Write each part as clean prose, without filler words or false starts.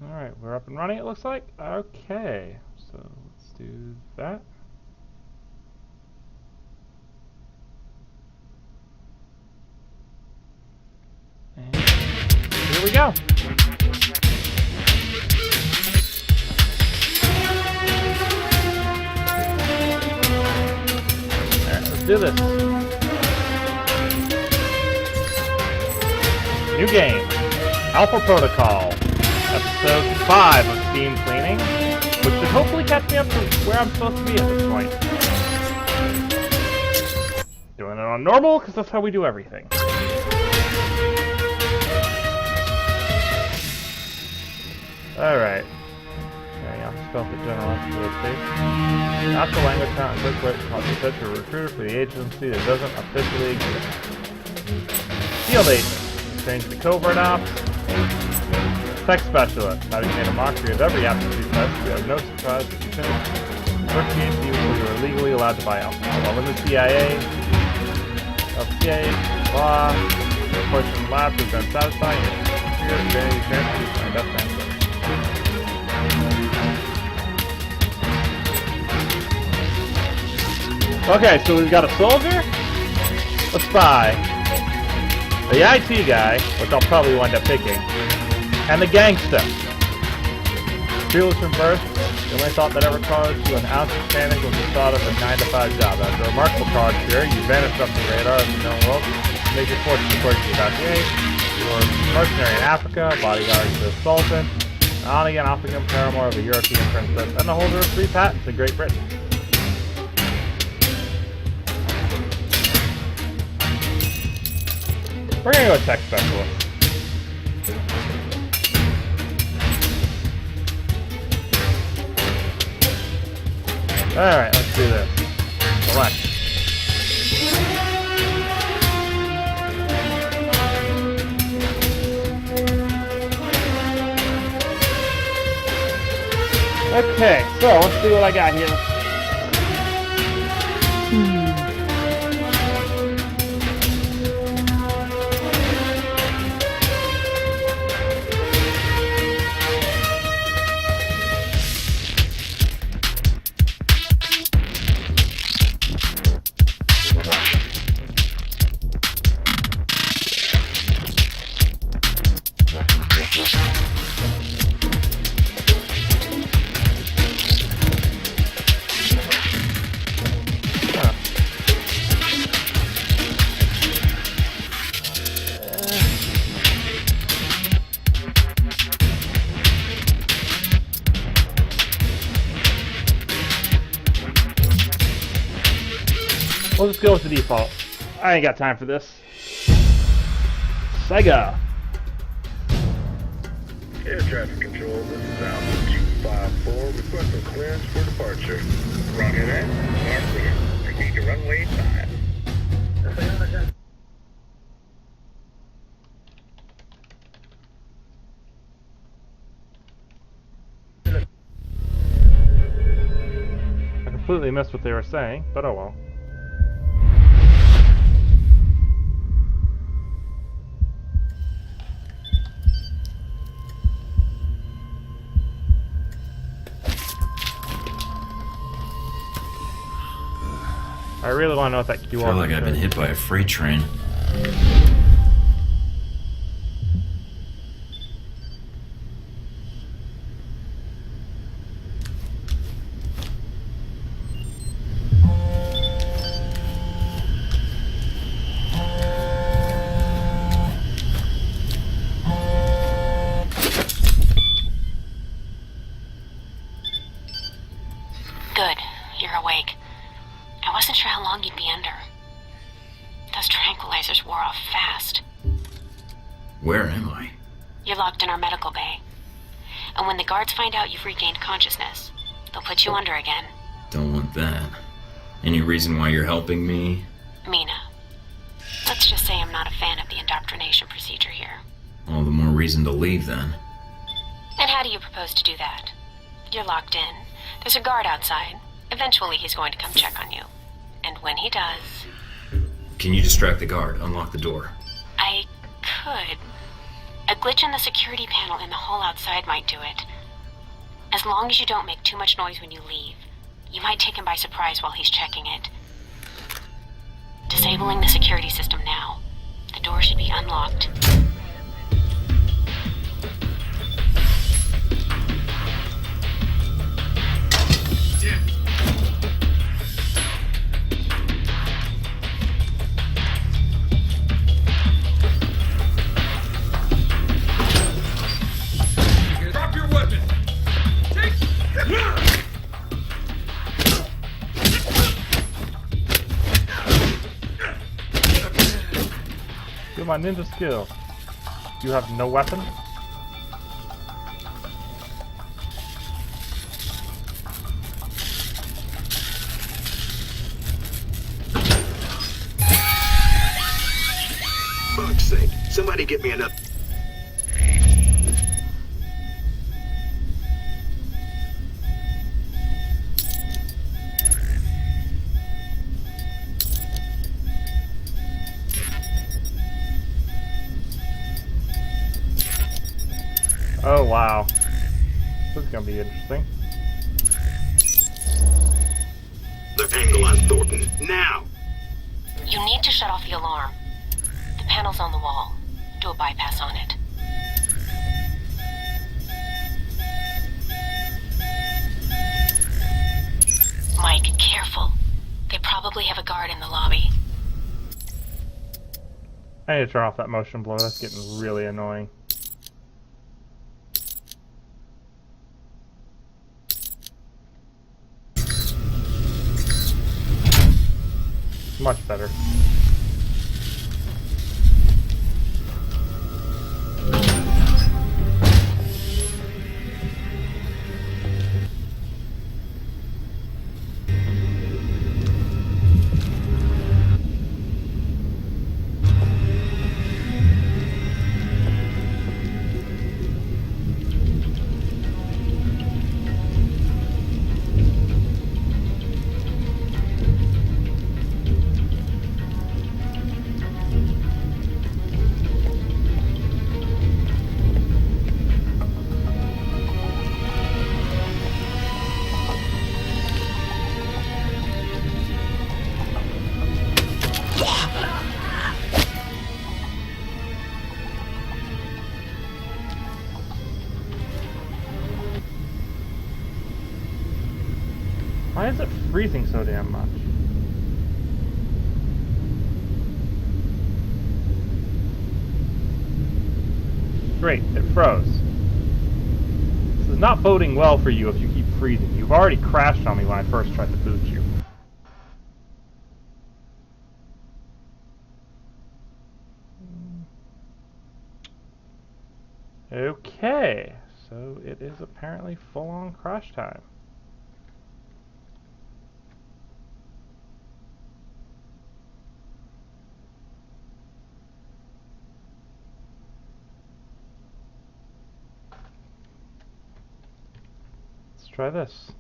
Alright, we're up and running, it looks like. Okay, so let's do that. And here we go. Alright, let's do this. New game. Alpha Protocol. Episode 5 of Steam Cleaning, which should hopefully catch me up to where I'm supposed to be at this point. Doing it on normal, because that's how we do everything. Alright. Carrying out the spell for general exploitation. Natural language not incorporated cause you such a recruiter for the agency that doesn't officially exist. Field agent. Change the covert ops. Tech specialist. Having made a mockery of every aptitude test, we have no surprise that you finish negotiate deals where you are legally allowed to buy alcohol. While in the CIA, blah, the question in the lab has been satisfying. Your identity transfer is my best answer. Okay, so we've got a soldier, a spy, the IT guy, which I'll probably wind up picking, and the gangster. Fearless from birth, the only thought that ever caused you an ounce of panic was the thought of a 9-to-5 job. After a remarkable career, you vanished off the radar of the known world, make your fortune according to the dossier. You were a mercenary in Africa, bodyguard to the Sultan, an on again, off again paramour of a European princess, and the holder of 3 patents in Great Britain. We're gonna go with tech specialist. Alright, let's do this. Select. Okay, so let's see what I got here. We'll just go with the default. I ain't got time for this. Sega. Air traffic control, this is Alpha 254, requesting clearance for departure. Roger that. And clear. Proceed to runway 5. I completely missed what they were saying, but oh well. I really want to know what that QR I feel like I've been hit by a freight train. Good. You're awake. I wasn't sure how long you'd be under. Those tranquilizers wore off fast. Where am I? You're locked in our medical bay. And when the guards find out you've regained consciousness, they'll put you under again. Don't want that. Any reason why you're helping me? Mina. Let's just say I'm not a fan of the indoctrination procedure here. All the more reason to leave then. And how do you propose to do that? You're locked in. There's a guard outside. Eventually he's going to come check on you. And when he does... Can you distract the guard? Unlock the door. I could. A glitch in the security panel in the hall outside might do it. As long as you don't make too much noise when you leave, you might take him by surprise while he's checking it. Disabling the security system now. The door should be unlocked. Drop your weapon! Do my ninja skill. You have no weapon? Fuck's sake. Somebody get me another. Oh wow. This is gonna be interesting. The angle on Thornton. Now! You need to shut off the alarm. The panel's on the wall. Do a bypass on it. Mike, careful. They probably have a guard in the lobby. I need to turn off that motion blur. That's getting really annoying. Much better. Why is it freezing so damn much? Great, it froze. This is not boding well for you if you keep freezing. You've already crashed on me when I first tried to boot you. Okay, so it is apparently full-on crash time. Let's try this.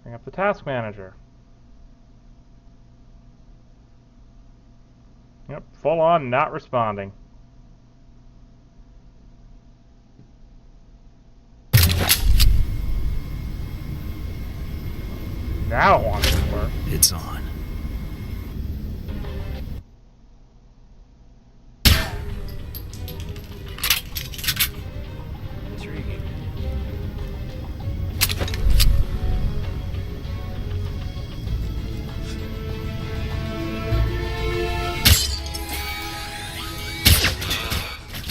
Bring up the task manager. Yep, full-on not responding. Now it wants to work. It's on. Intriguing.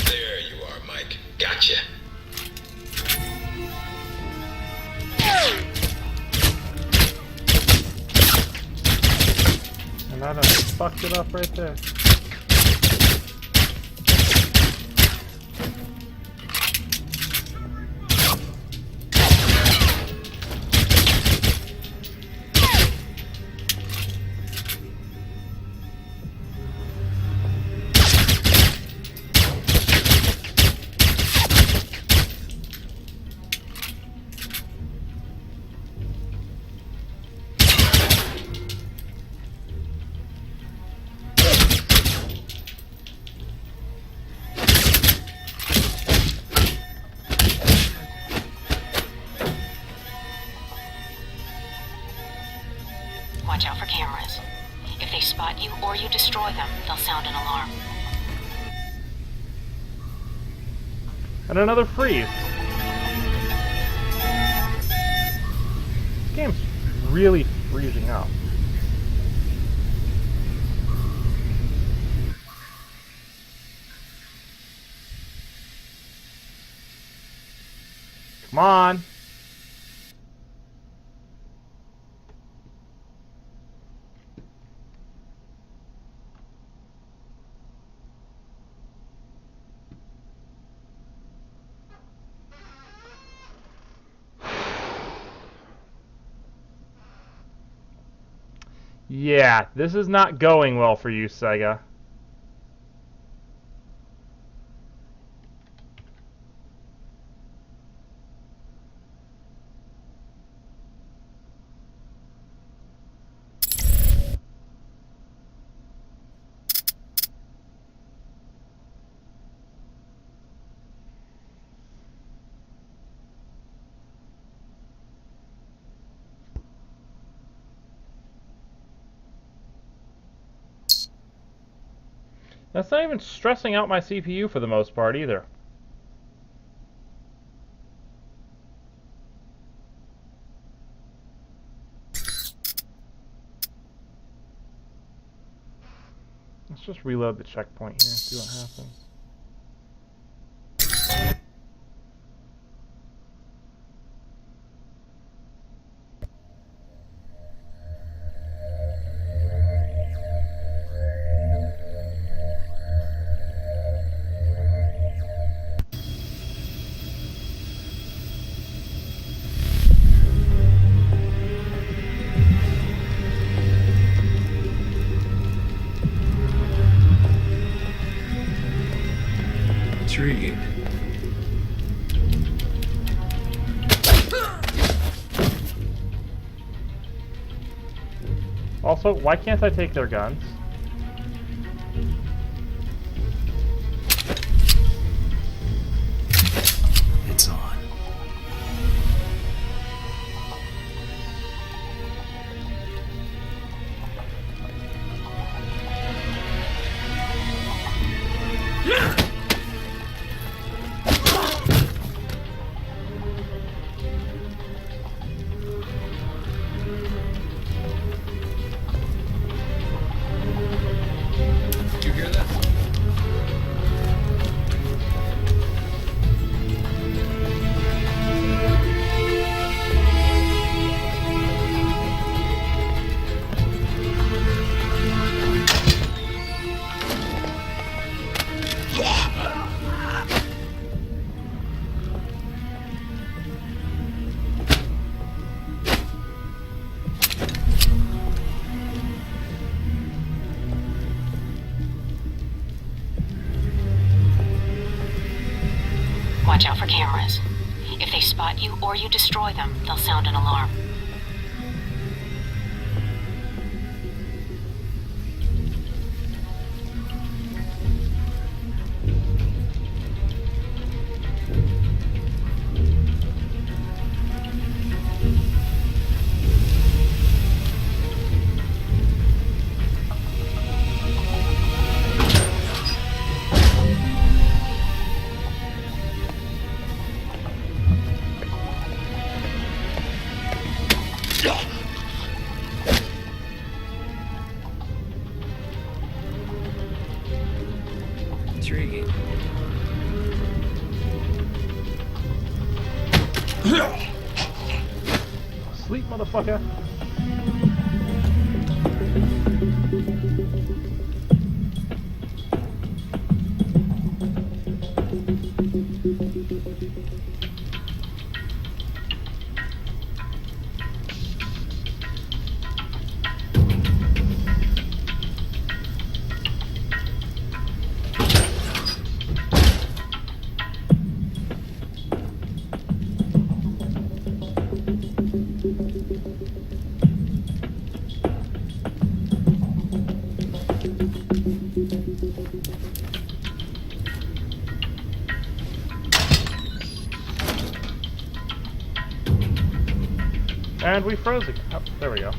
There you are, Mike. Gotcha. And I done fucked it up right there. Watch out for cameras. If they spot you or you destroy them, they'll sound an alarm. And another freeze. This game's really freezing up. Come on. Yeah, this is not going well for you, Sega. That's not even stressing out my CPU for the most part either. Let's just reload the checkpoint here and see what happens. Intriguing. Also, why can't I take their guns? It's on. Did you hear that? Watch out for cameras. If they spot you or you destroy them, they'll sound an alarm. Intriguing. Sleep, motherfucker. And we froze again. Oh, there we go.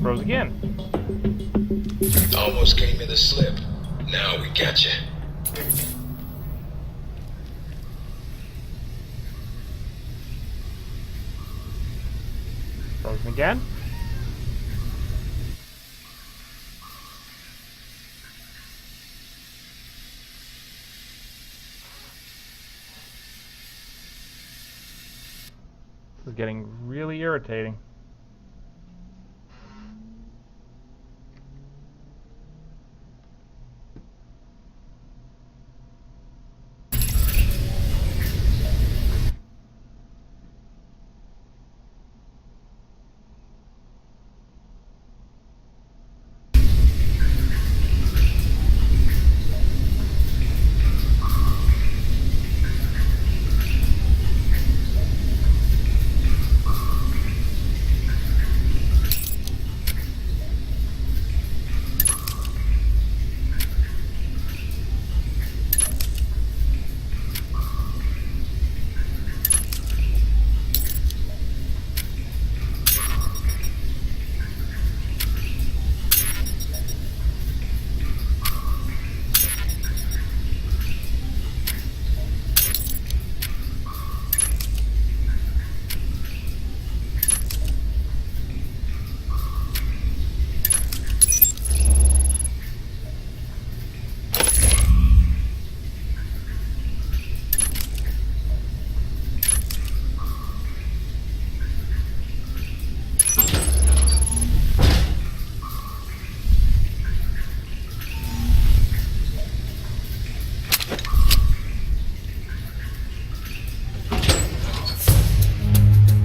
Froze again. Almost gave me the slip. Now we got you. Frozen again. This is getting really irritating.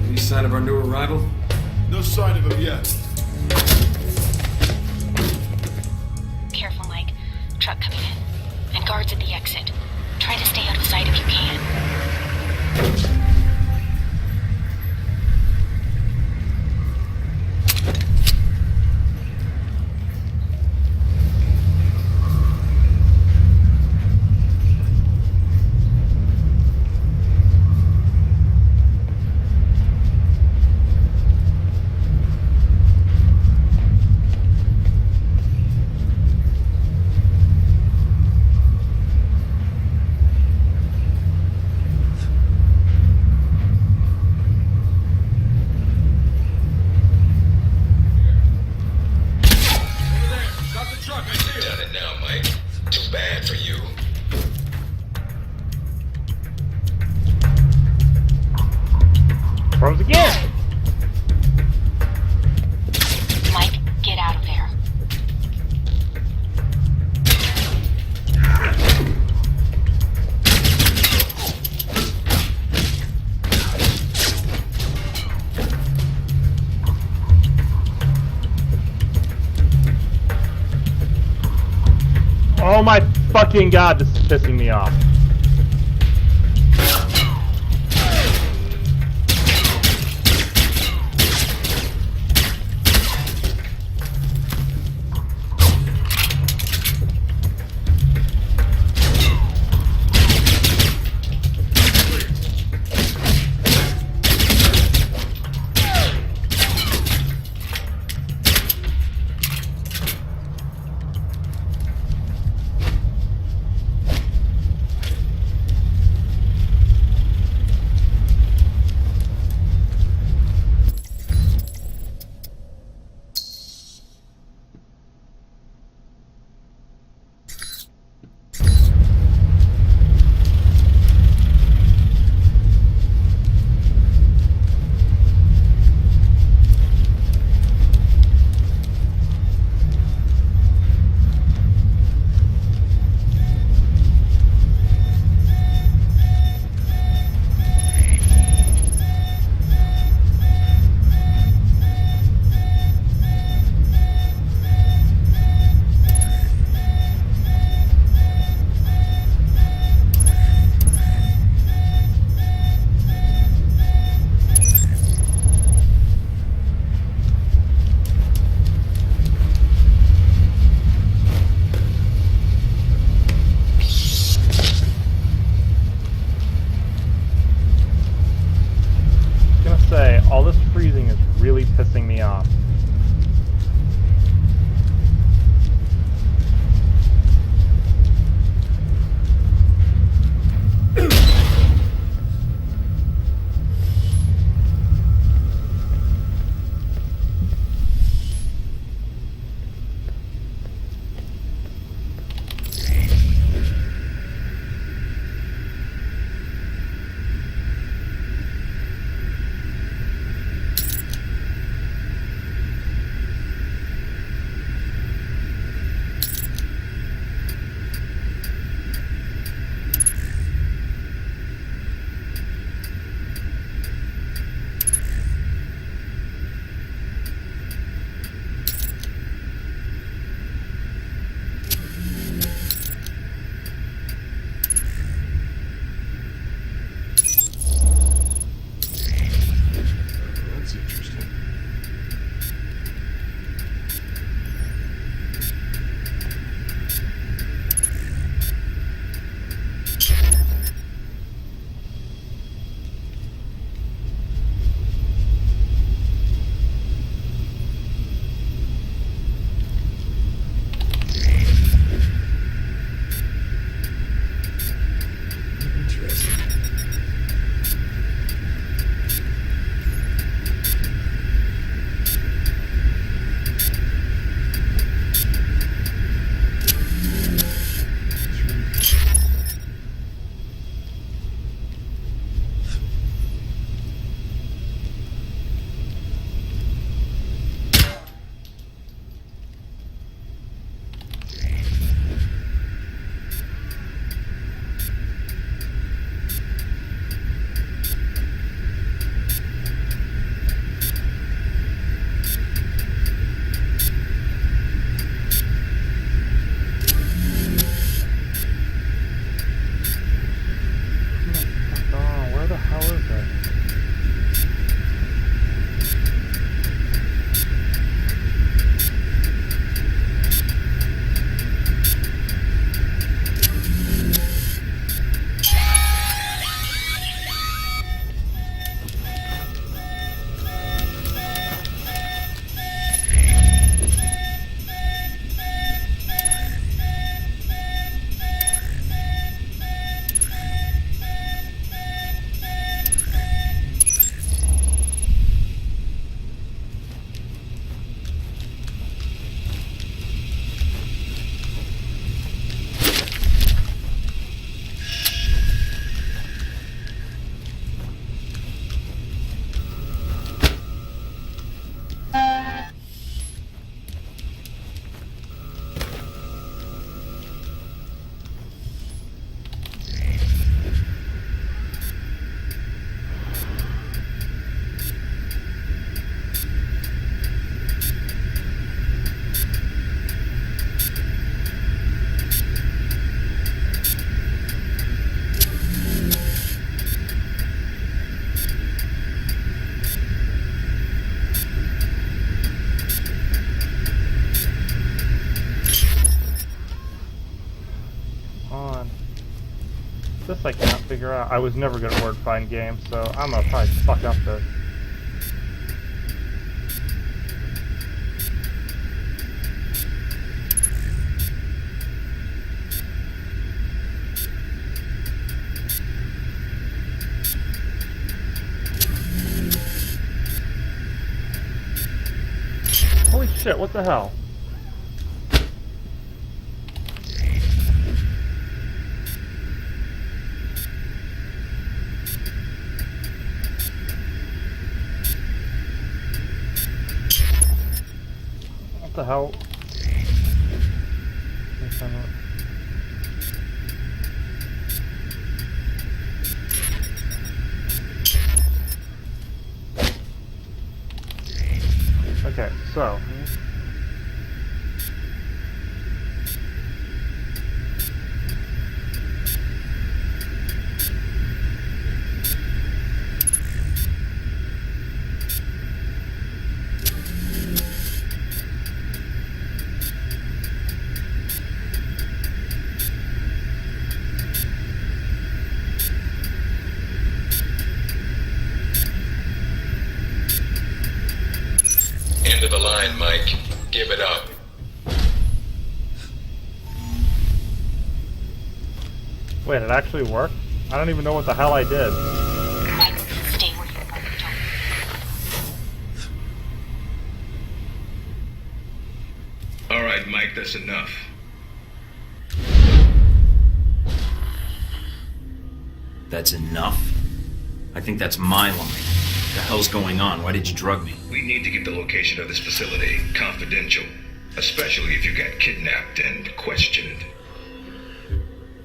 Any sign of our new arrival? No sign of him yet. Careful, Mike. Truck coming in. And guards at the exit. Try to stay out of sight if you can. Done it now, Mike. Too bad for you. Froze again! Mike, get out of there. Oh my fucking god, this is pissing me off. This I can't figure out. I was never good at word find games, so I'm gonna probably fuck up this. Holy shit, what the hell? What the hell? Okay, so End of the line, Mike. Give it up. wait, it actually worked? I don't even know what the hell I did. Mike, stay where you are. Don't. All right, Mike, that's enough. That's enough? I think that's my line. What the hell's going on? Why did you drug me? We need to get the location of this facility confidential, especially if you got kidnapped and questioned.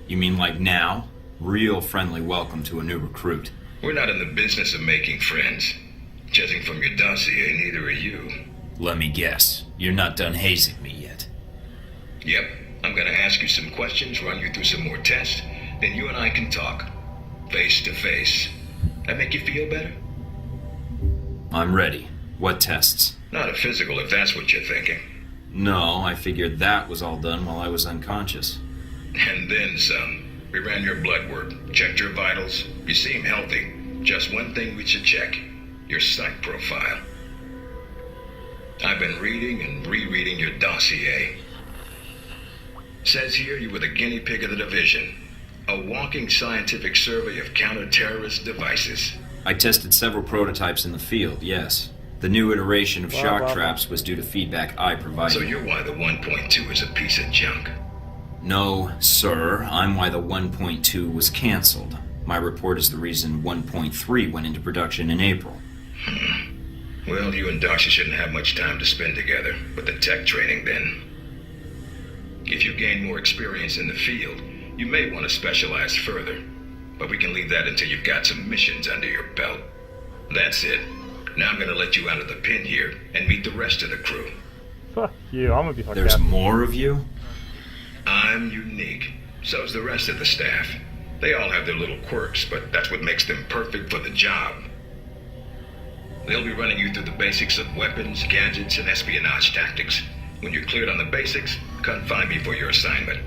You mean like now? Real friendly welcome to a new recruit. We're not in the business of making friends. Judging from your dossier, neither are you. Let me guess. You're not done hazing me yet. Yep, I'm gonna ask you some questions, run you through some more tests, then you and I can talk. Face to face. That make you feel better? I'm ready. What tests? Not a physical, if that's what you're thinking. No, I figured that was all done while I was unconscious. And then some. We ran your blood work, checked your vitals. You seem healthy. Just one thing we should check. Your psych profile. I've been reading and rereading your dossier. Says here you were the guinea pig of the division. A walking scientific survey of counter-terrorist devices. I tested several prototypes in the field, yes. The new iteration of shock Blah, blah. traps was due to feedback I provided. So you're why the 1.2 is a piece of junk. No, sir. I'm why the 1.2 was canceled. My report is the reason 1.3 went into production in April. Well, you and Darcy shouldn't have much time to spend together with the tech training then. If you gain more experience in the field, you may want to specialize further. But we can leave that until you've got some missions under your belt. That's it. Now I'm gonna let you out of the pen here and meet the rest of the crew. Fuck you, I'm gonna be fucked There's up. more of you? I'm unique. So's the rest of the staff. They all have their little quirks, but that's what makes them perfect for the job. They'll be running you through the basics of weapons, gadgets, and espionage tactics. When you're cleared on the basics, come find me for your assignment.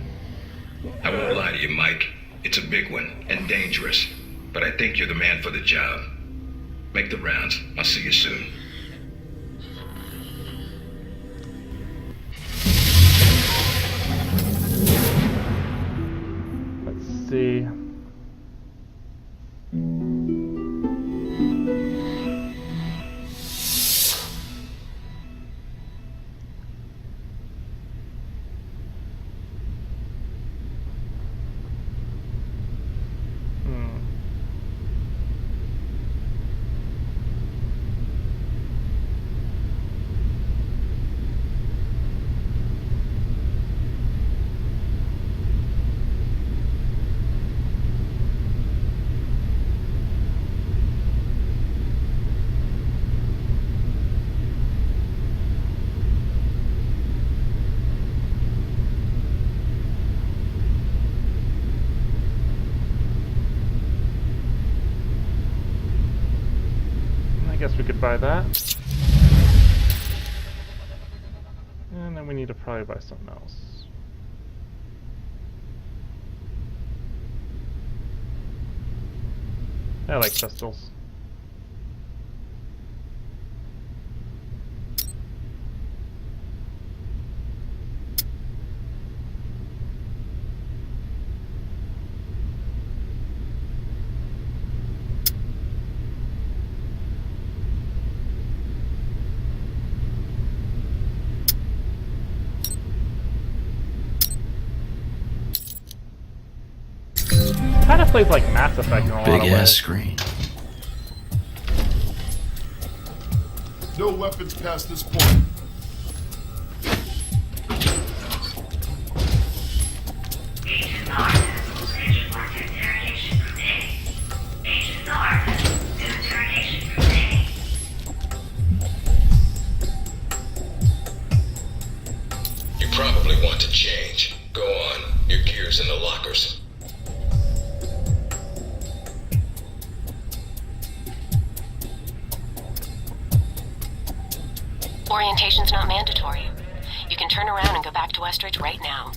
I won't lie to you, Mike. It's a big one, and dangerous. But I think you're the man for the job. Make the rounds. I'll see you soon. Let's see. I guess we could buy that. And then we need to probably buy something else. I like crystals. Kind of plays like Mass Effect in a lot of Big ass ways. screen. No weapons past this point. You probably want to change. Go on. Your gear's in the lockers. Orientation's not mandatory. You can turn around and go back to Westridge right now.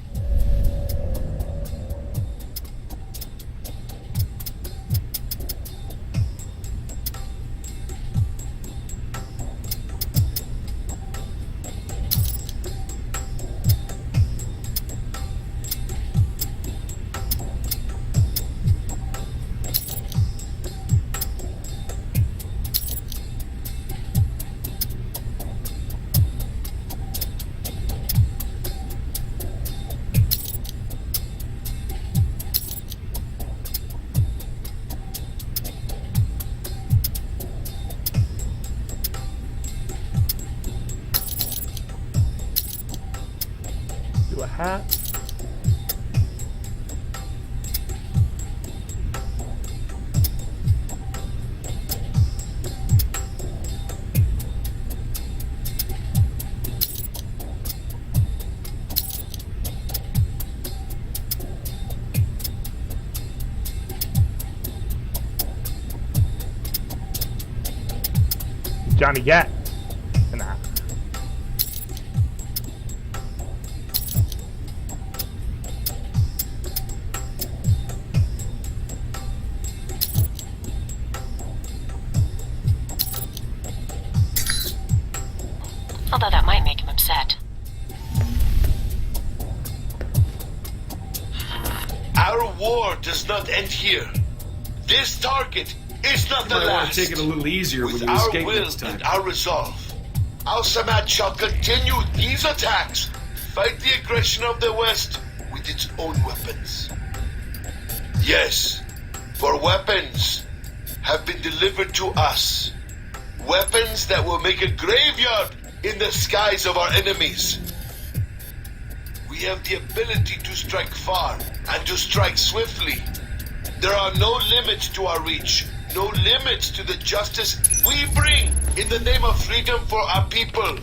Do a hat. Johnny Gat. Nah. Although that might make him upset. Our war does not end here. This target is not the You might want last. to take it a little easier when With you our escape will next time. and our resolve, Al Samad shall continue these attacks, fight the aggression of the West with its own weapons. Yes, for weapons have been delivered to us. Weapons that will make a graveyard in the skies of our enemies. We have the ability to strike far and to strike swiftly. There are no limits to our reach, no limits to the justice we bring in the name of freedom for our people.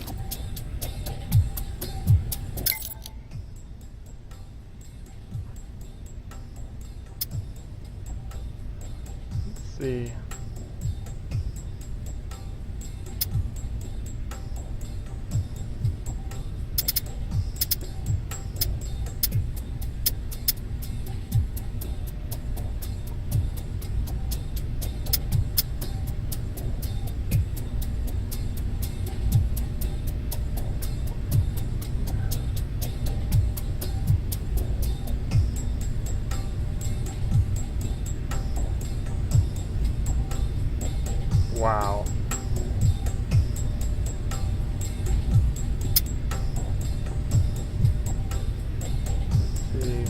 Let's see. Wow. Let's see.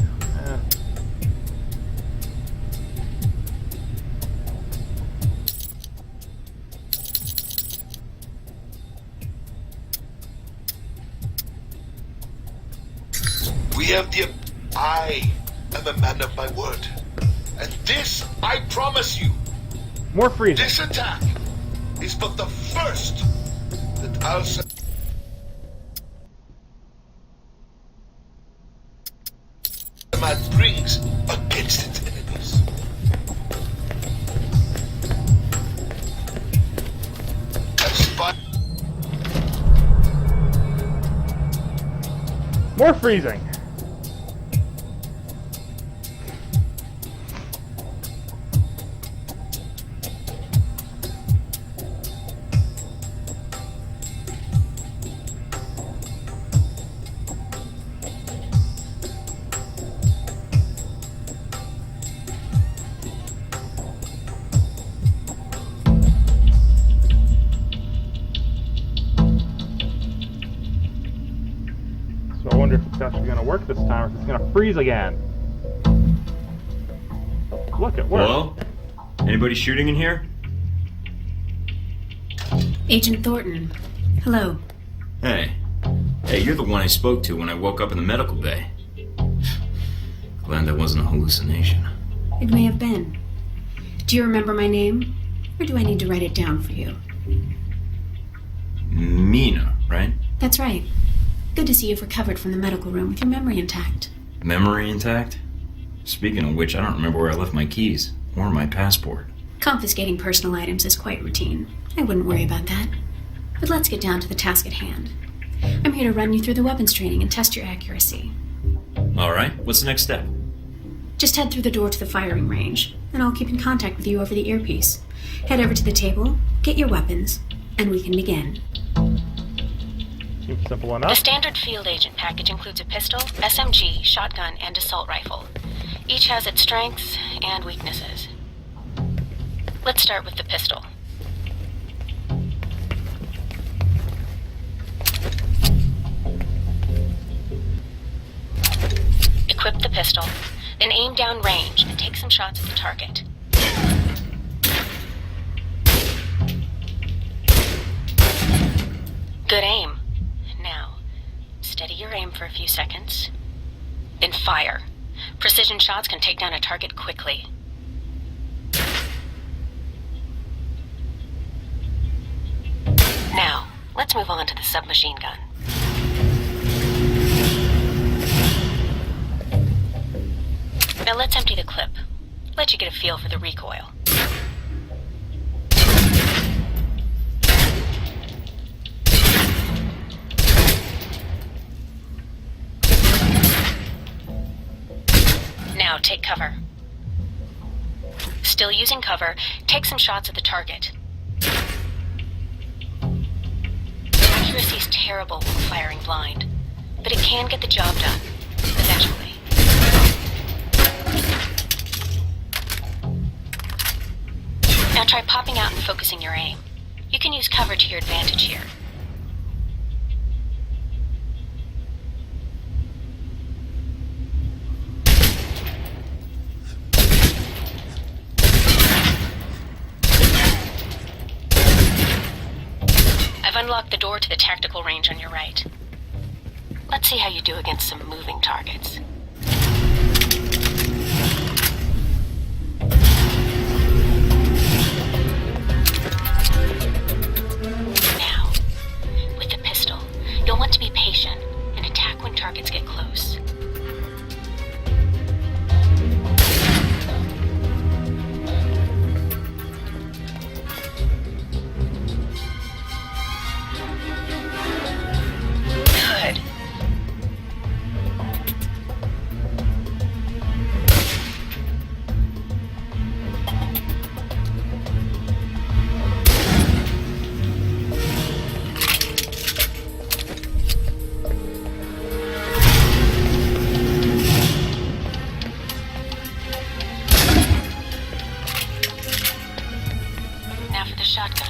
We have the... I am a man of my word. And this, I promise you, More freezing. this attack is but the first that Al Samad brings against its enemies. More freezing. this time, or it's gonna freeze again. Look, it worked. Hello? Anybody shooting in here? Agent Thornton. Hello. Hey. Hey, you're the one I spoke to when I woke up in the medical bay. Glad that wasn't a hallucination. It may have been. Do you remember my name? Or do I need to write it down for you? Mina, right? That's right. Good to see you've recovered from the medical room with your memory intact. Memory intact? Speaking of which, I don't remember where I left my keys. Or my passport. Confiscating personal items is quite routine. I wouldn't worry about that. But let's get down to the task at hand. I'm here to run you through the weapons training and test your accuracy. Alright, what's the next step? Just head through the door to the firing range, and I'll keep in contact with you over the earpiece. Head over to the table, get your weapons, and we can begin. Seems simple The enough. standard field agent package includes a pistol, SMG, shotgun, and assault rifle. Each has its strengths and weaknesses. Let's start with the pistol. Equip the pistol, then aim down range and take some shots at the target. Good aim. Now, steady your aim for a few seconds, then fire. Precision shots can take down a target quickly. Now, let's move on to the submachine gun. Now let's empty the clip. Let you get a feel for the recoil. Now take cover. Still using cover, take some shots at the target. Accuracy's terrible when firing blind, but it can get the job done, eventually. Now try popping out and focusing your aim. You can use cover to your advantage here. I've unlocked the door to the tactical range on your right. Let's see how you do against some moving targets. Now, with the pistol, you'll want to be patient and attack when targets get close. Good. Now for the shotgun.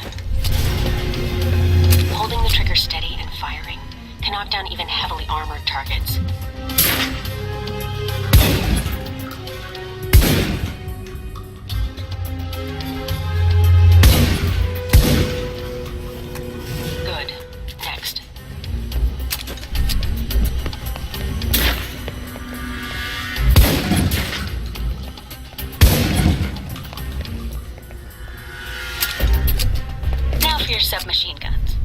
Holding the trigger steady and firing can knock down even heavily armored targets. Good. Next. Now for your submachine guns.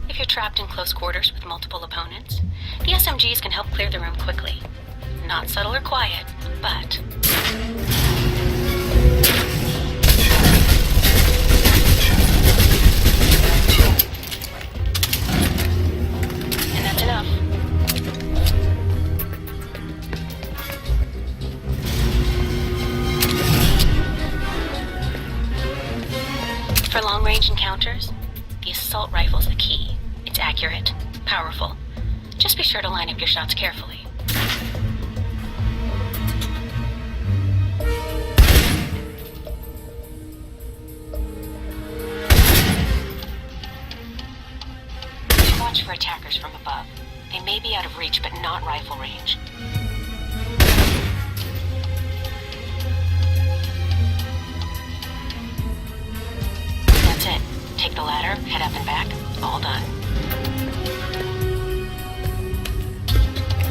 If you're trapped in close quarters with multiple opponents, the SMGs can help clear the room quickly. Not subtle or quiet, but... And that's enough. For long-range encounters, the assault rifle's the key. It's accurate, powerful. Just be sure to line up your shots carefully. Watch for attackers from above. They may be out of reach, but not rifle range.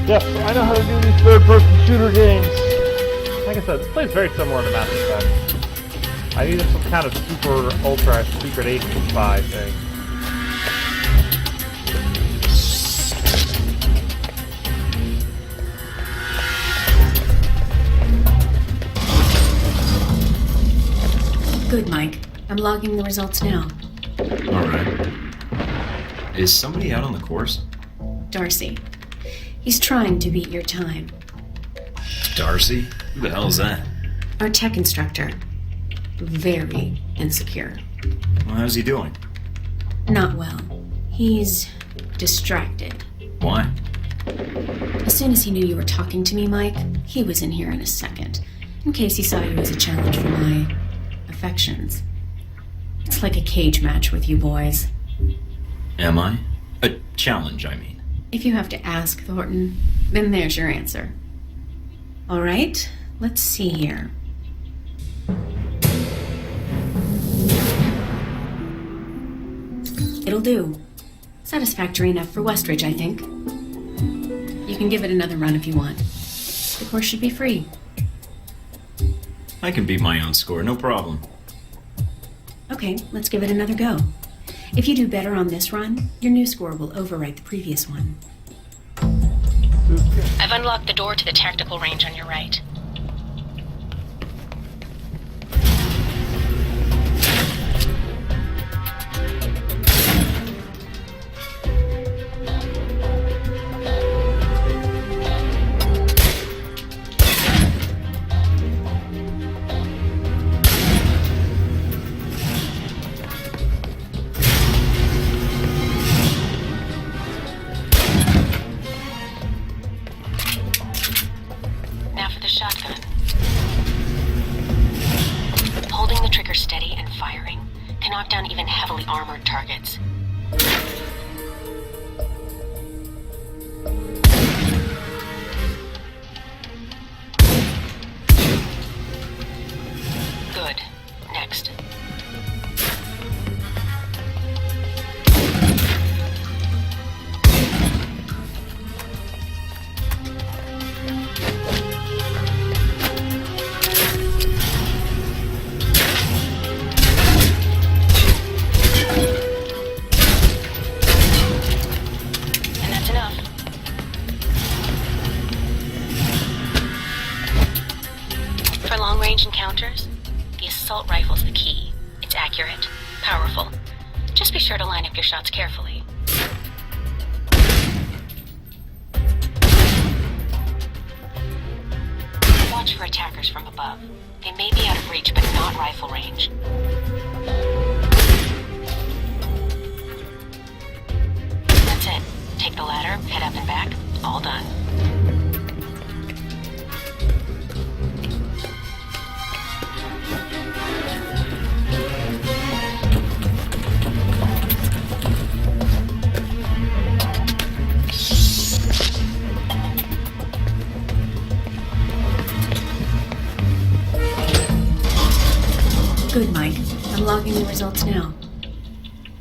Yes, I know how to do these third-person shooter games. Like I said, this plays very similar to Mass Effect. I needed some kind of super, ultra, secret agent spy thing. Good, Mike. I'm logging the results now. Alright. Is somebody out on the course? Darcy. He's trying to beat your time. Darcy? Who the hell is that? Our tech instructor. Very insecure. Well, how's he doing? Not well. He's distracted. Why? As soon as he knew you were talking to me, Mike, he was in here in a second, in case he saw you as a challenge for my affections. It's like a cage match with you boys. Am I? A challenge, I mean. If you have to ask, Thornton, then there's your answer. All right, let's see here. It'll do. Satisfactory enough for Westridge, I think. You can give it another run if you want. The course should be free. I can beat my own score, no problem. Okay, let's give it another go. If you do better on this run, your new score will overwrite the previous one. I've unlocked the door to the tactical range on your right. Now for the shotgun. Holding the trigger steady and firing can knock down even heavily armored targets. Good. Next. And that's enough. For long-range encounters, the assault rifle's the key. It's accurate, powerful. Just be sure to line up your shots carefully. Watch for attackers from above. They may be out of reach, but not rifle range. That's it. Take the ladder, head up and back. All done. Good, Mike. I'm logging the results now.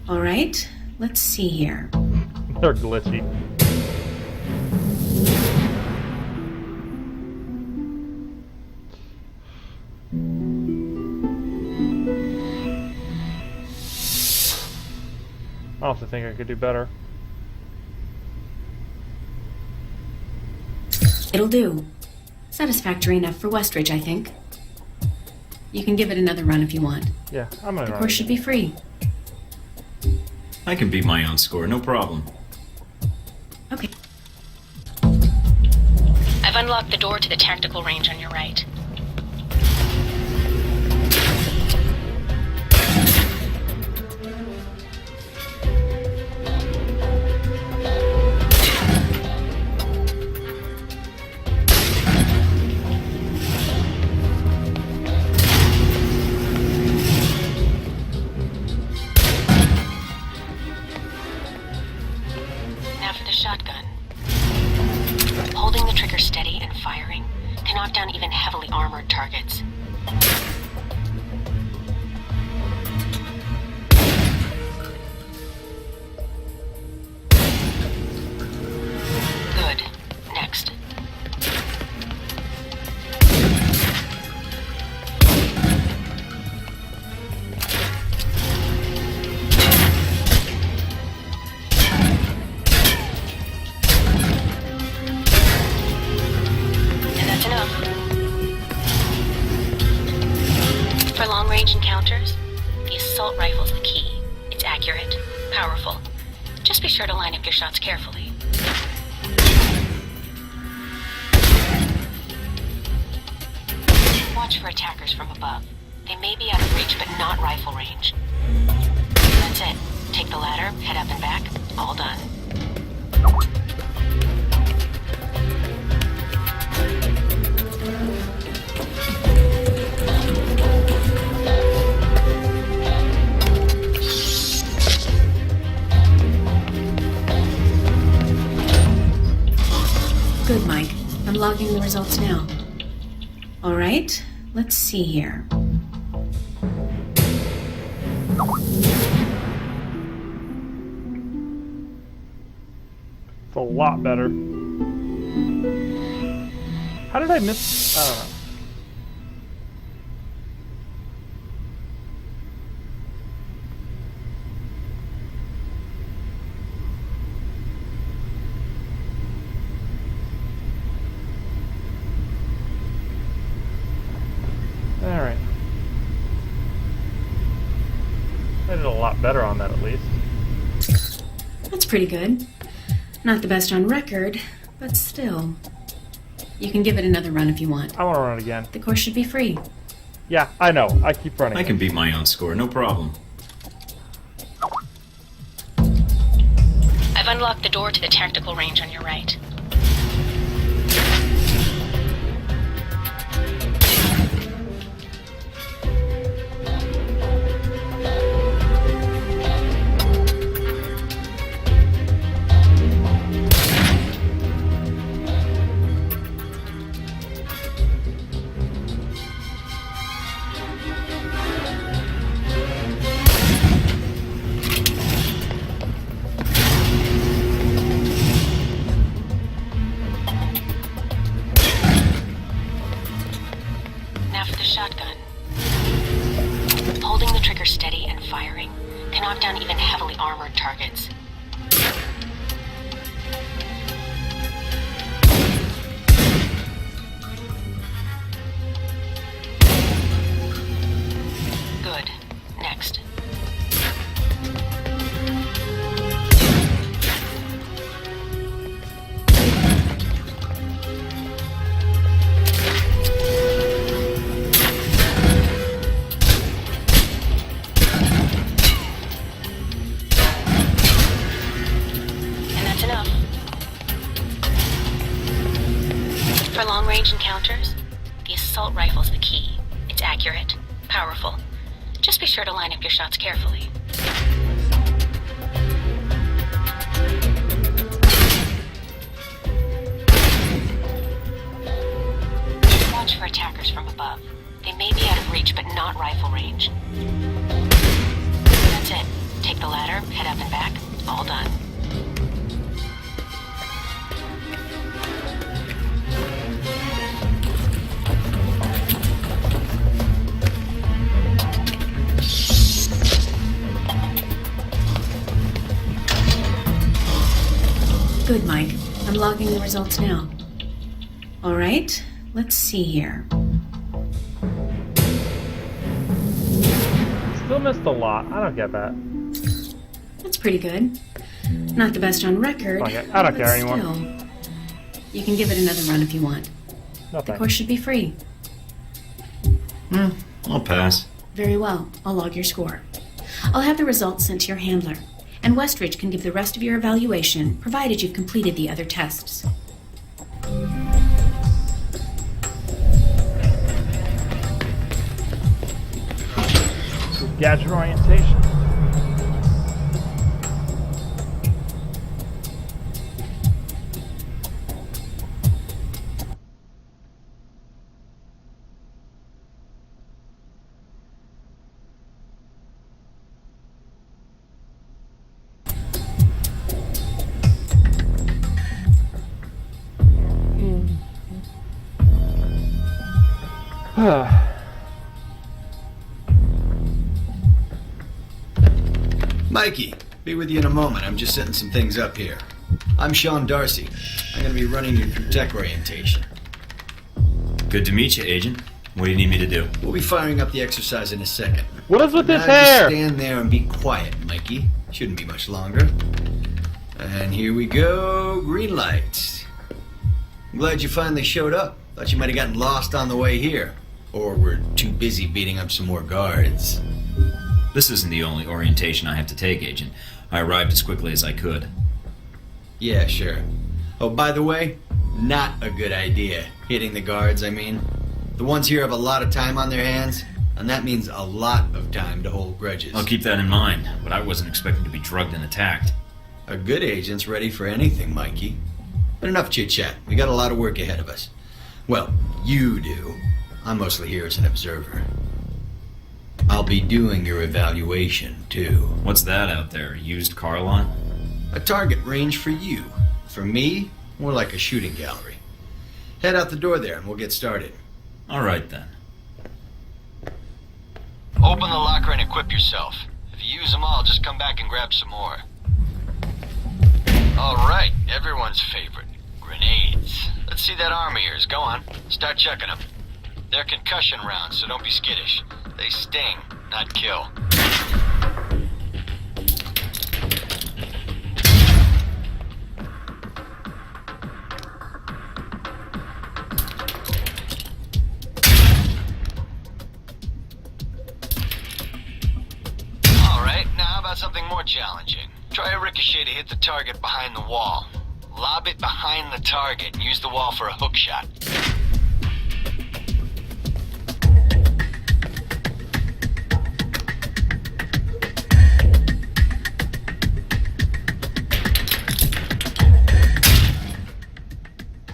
All right, let's see here. They're glitchy. I also think I could do better. It'll do. Satisfactory enough for Westridge, I think. You can give it another run if you want. Yeah, I'm gonna The run course it. should be free. I can beat my own score, no problem. Okay. I've unlocked the door to the tactical range on your right. Now for the shotgun. Holding the trigger steady and firing can knock down even heavily armored targets. Good. Next. encounters, the assault rifle's the key. It's accurate, powerful. Just be sure to line up your shots carefully. Watch for attackers from above. They may be out of reach, but not rifle range. That's it. Take the ladder, head up and back. All done. Good, Mike. I'm logging the results now. All right, let's see here. It's a lot better. How did I miss? I don't know. Alright. I did a lot better on that, at least. That's pretty good. Not the best on record, but still. You can give it another run if you want. I want to run it again. The course should be free. Yeah, I know. I keep running. I can beat my own score, no problem. I've unlocked the door to the tactical range on your right. Now for the shotgun. Holding the trigger steady and firing can knock down even heavily armored targets. Good. Next. Enough. For long-range encounters, the assault rifle's the key. It's accurate, powerful. Just be sure to line up your shots carefully. Watch for attackers from above. They may be out of reach, but not rifle range. That's it. Take the ladder, head up and back. All done. Good, Mike. I'm logging the results now. All right, let's see here. Still missed a lot. I don't get that. That's pretty good. Not the best on record. Okay, I don't but care anymore. Still, you can give it another run if you want. No The thanks. course should be free. I'll pass. Very well. I'll log your score. I'll have the results sent to your handler, and Westridge can give the rest of your evaluation, provided you've completed the other tests. Gadget orientation. Mikey, be with you in a moment. I'm just setting some things up here. I'm Sean Darcy. I'm going to be running you through tech orientation. Good to meet you, Agent. What do you need me to do? We'll be firing up the exercise in a second. What is with this Now just hair? stand there and be quiet, Mikey. Shouldn't be much longer. And here we go. Green light. I'm glad you finally showed up. Thought you might have gotten lost on the way here. Or were too busy beating up some more guards. This isn't the only orientation I have to take, Agent. I arrived as quickly as I could. Yeah, sure. Oh, by the way, not a good idea. Hitting the guards, I mean. The ones here have a lot of time on their hands, and that means a lot of time to hold grudges. I'll keep that in mind, but I wasn't expecting to be drugged and attacked. A good agent's ready for anything, Mikey. But enough chit-chat. We got a lot of work ahead of us. Well, you do. I'm mostly here as an observer. I'll be doing your evaluation, too. What's that out there? A used car lot? A target range for you. For me, more like a shooting gallery. Head out the door there and we'll get started. All right, then. Open the locker and equip yourself. If you use them all, just come back and grab some more. All right, everyone's favorite. Grenades. Let's see that arm of yours. Go on. Start checking them. They're concussion rounds, so don't be skittish. They sting, not kill. Alright, now how about something more challenging? Try a ricochet to hit the target behind the wall. Lob it behind the target and use the wall for a hook shot.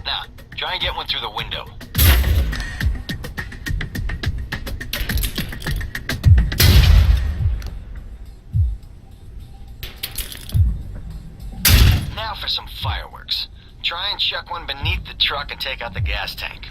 Now, try and get one through the window. Now for some fireworks. Try and chuck one beneath the truck and take out the gas tank.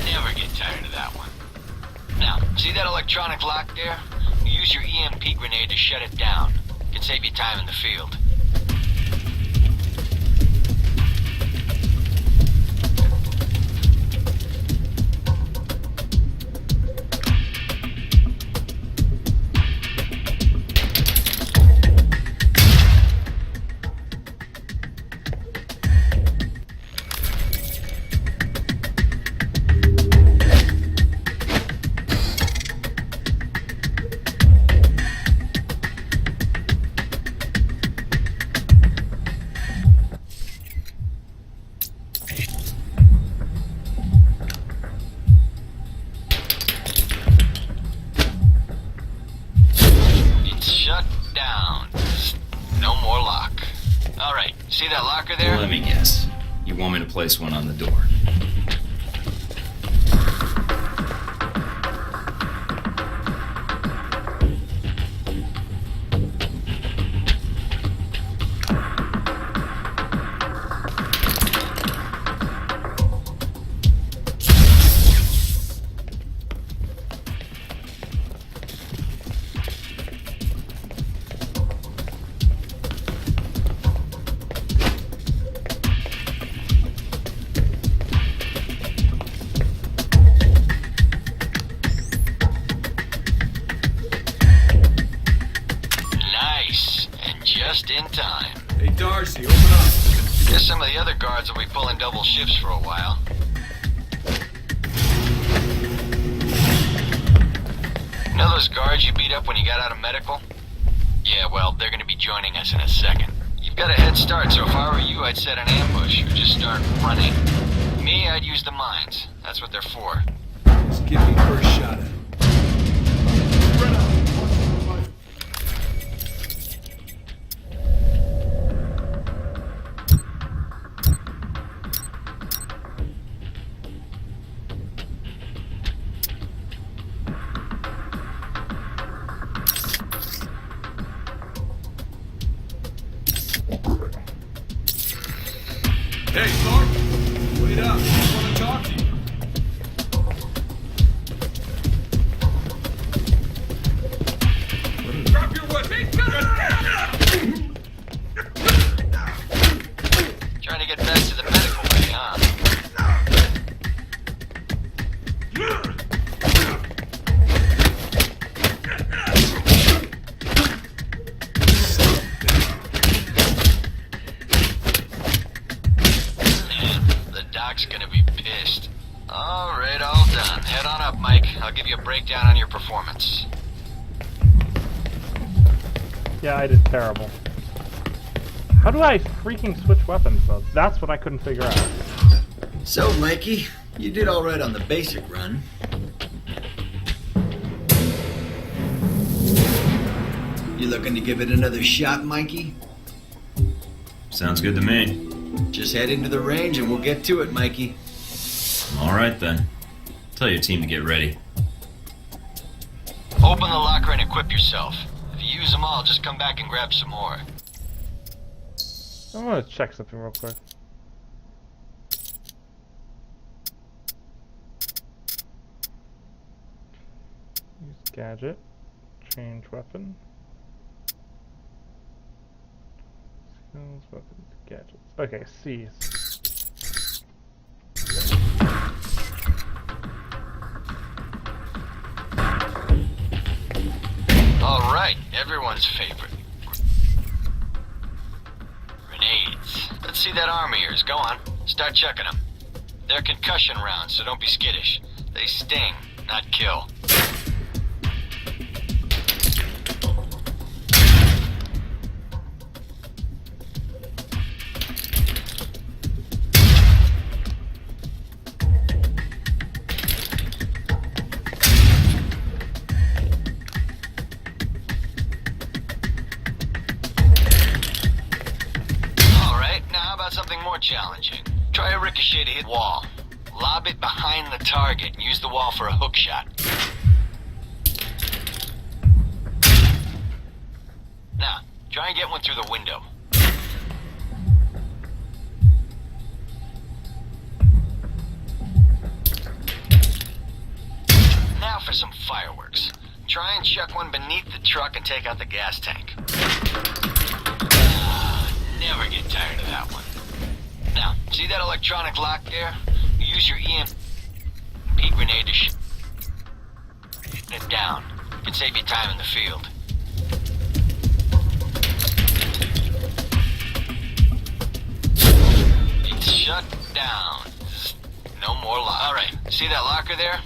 Never get tired of that one. Now, see that electronic lock there? Use your EMP grenade to shut it down. It can save you time in the field. Shut down. No more lock. Alright, see that locker there? Let me guess. You want me to place one on the door? Nice. And just in time. Hey, Darcy, open up. Guess some of the other guards will be pulling double shifts for a while. You know those guards you beat up when you got out of medical? Yeah, well, they're gonna be joining us in a second. You've got a head start, so if I were you, I'd set an ambush or just start running. Me, I'd use the mines. That's what they're for. Just give me first shot at it. Spread out. Watch the rifle. Hey, Clark. Wait up. I want to talk to you. Drop your weapon! Trying to get back to the medical bay, huh? The doc's gonna be pissed. Alright, all done. Head on up, Mike. I'll give you a breakdown on your performance. Yeah, I did terrible. How do I freaking switch weapons, though? That's what I couldn't figure out. So, Mikey, you did all right on the basic run. You looking to give it another shot, Mikey? Sounds good to me. Just head into the range and we'll get to it, Mikey. All right, then. Tell your team to get ready. Open the locker and equip yourself. If you use them all, just come back and grab some more. I want to check something real quick. Use gadget. Change weapon. Skills, weapons, gadgets. Okay, C. All right, everyone's favorite. Grenades. Let's see that arm of yours. Go on. Start checking them. They're concussion rounds, so don't be skittish. They sting, not kill. Something more challenging. Try a ricochet to hit wall. Lob it behind the target and use the wall for a hook shot. Now, try and get one through the window. Now for some fireworks. Try and chuck one beneath the truck and take out the gas tank. Never get tired of that one. Now, see that electronic lock there? Use your EMP grenade to shoot it down. It can save you time in the field. It's shut down. No more lock. Alright, see that locker there?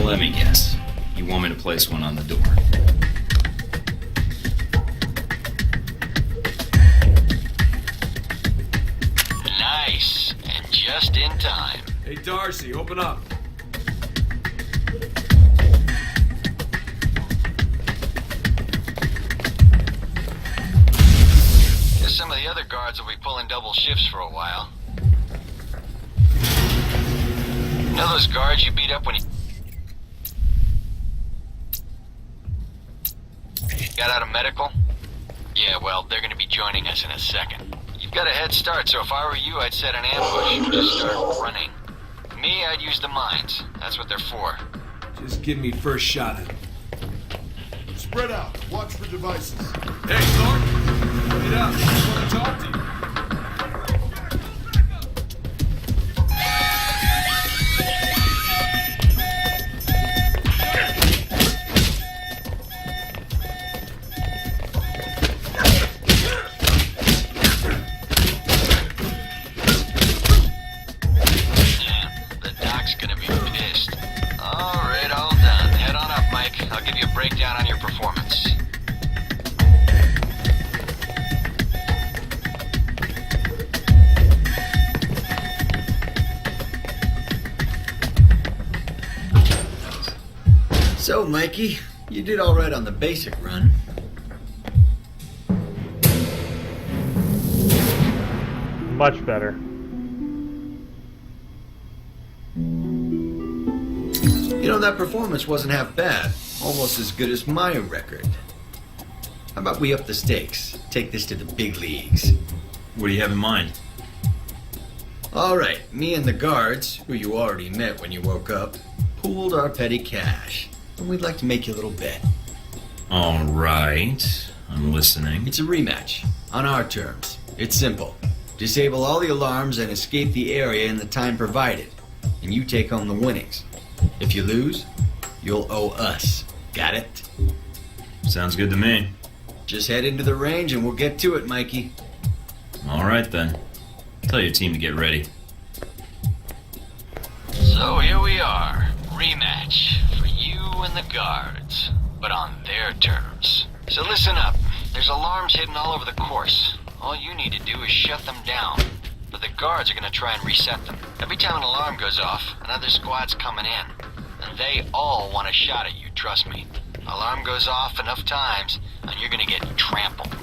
Let me guess. You want me to place one on the door? Nice, and just in time. Hey, Darcy, open up. Guess some of the other guards will be pulling double shifts for a while. You know those guards you beat up when you got out of medical? Yeah, well, they're gonna be joining us in a second. You've got a head start, so if I were you, I'd set an ambush. Just start running. Me, I'd use the mines. That's what they're for. Just give me first shot at him. Spread out. Watch for devices. Hey, Thornton! Wait up. I want to talk to you. Breakdown on your performance. So, Mikey, you did all right on the basic run. Much better. You know, that performance wasn't half bad. Almost as good as my record. How about we up the stakes? Take this to the big leagues. What do you have in mind? Alright, me and the guards, who you already met when you woke up, pooled our petty cash. And we'd like to make you a little bet. Alright, I'm listening. It's a rematch, on our terms. It's simple. Disable all the alarms and escape the area in the time provided. And you take home the winnings. If you lose, you'll owe us. Got it? Sounds good to me. Just head into the range and we'll get to it, Mikey. Alright then. Tell your team to get ready. So here we are. Rematch for you and the guards, but on their terms. So listen up. There's alarms hidden all over the course. All you need to do is shut them down. But the guards are going to try and reset them. Every time an alarm goes off, another squad's coming in. And they all want a shot at you, trust me. Alarm goes off enough times, and you're going to get trampled.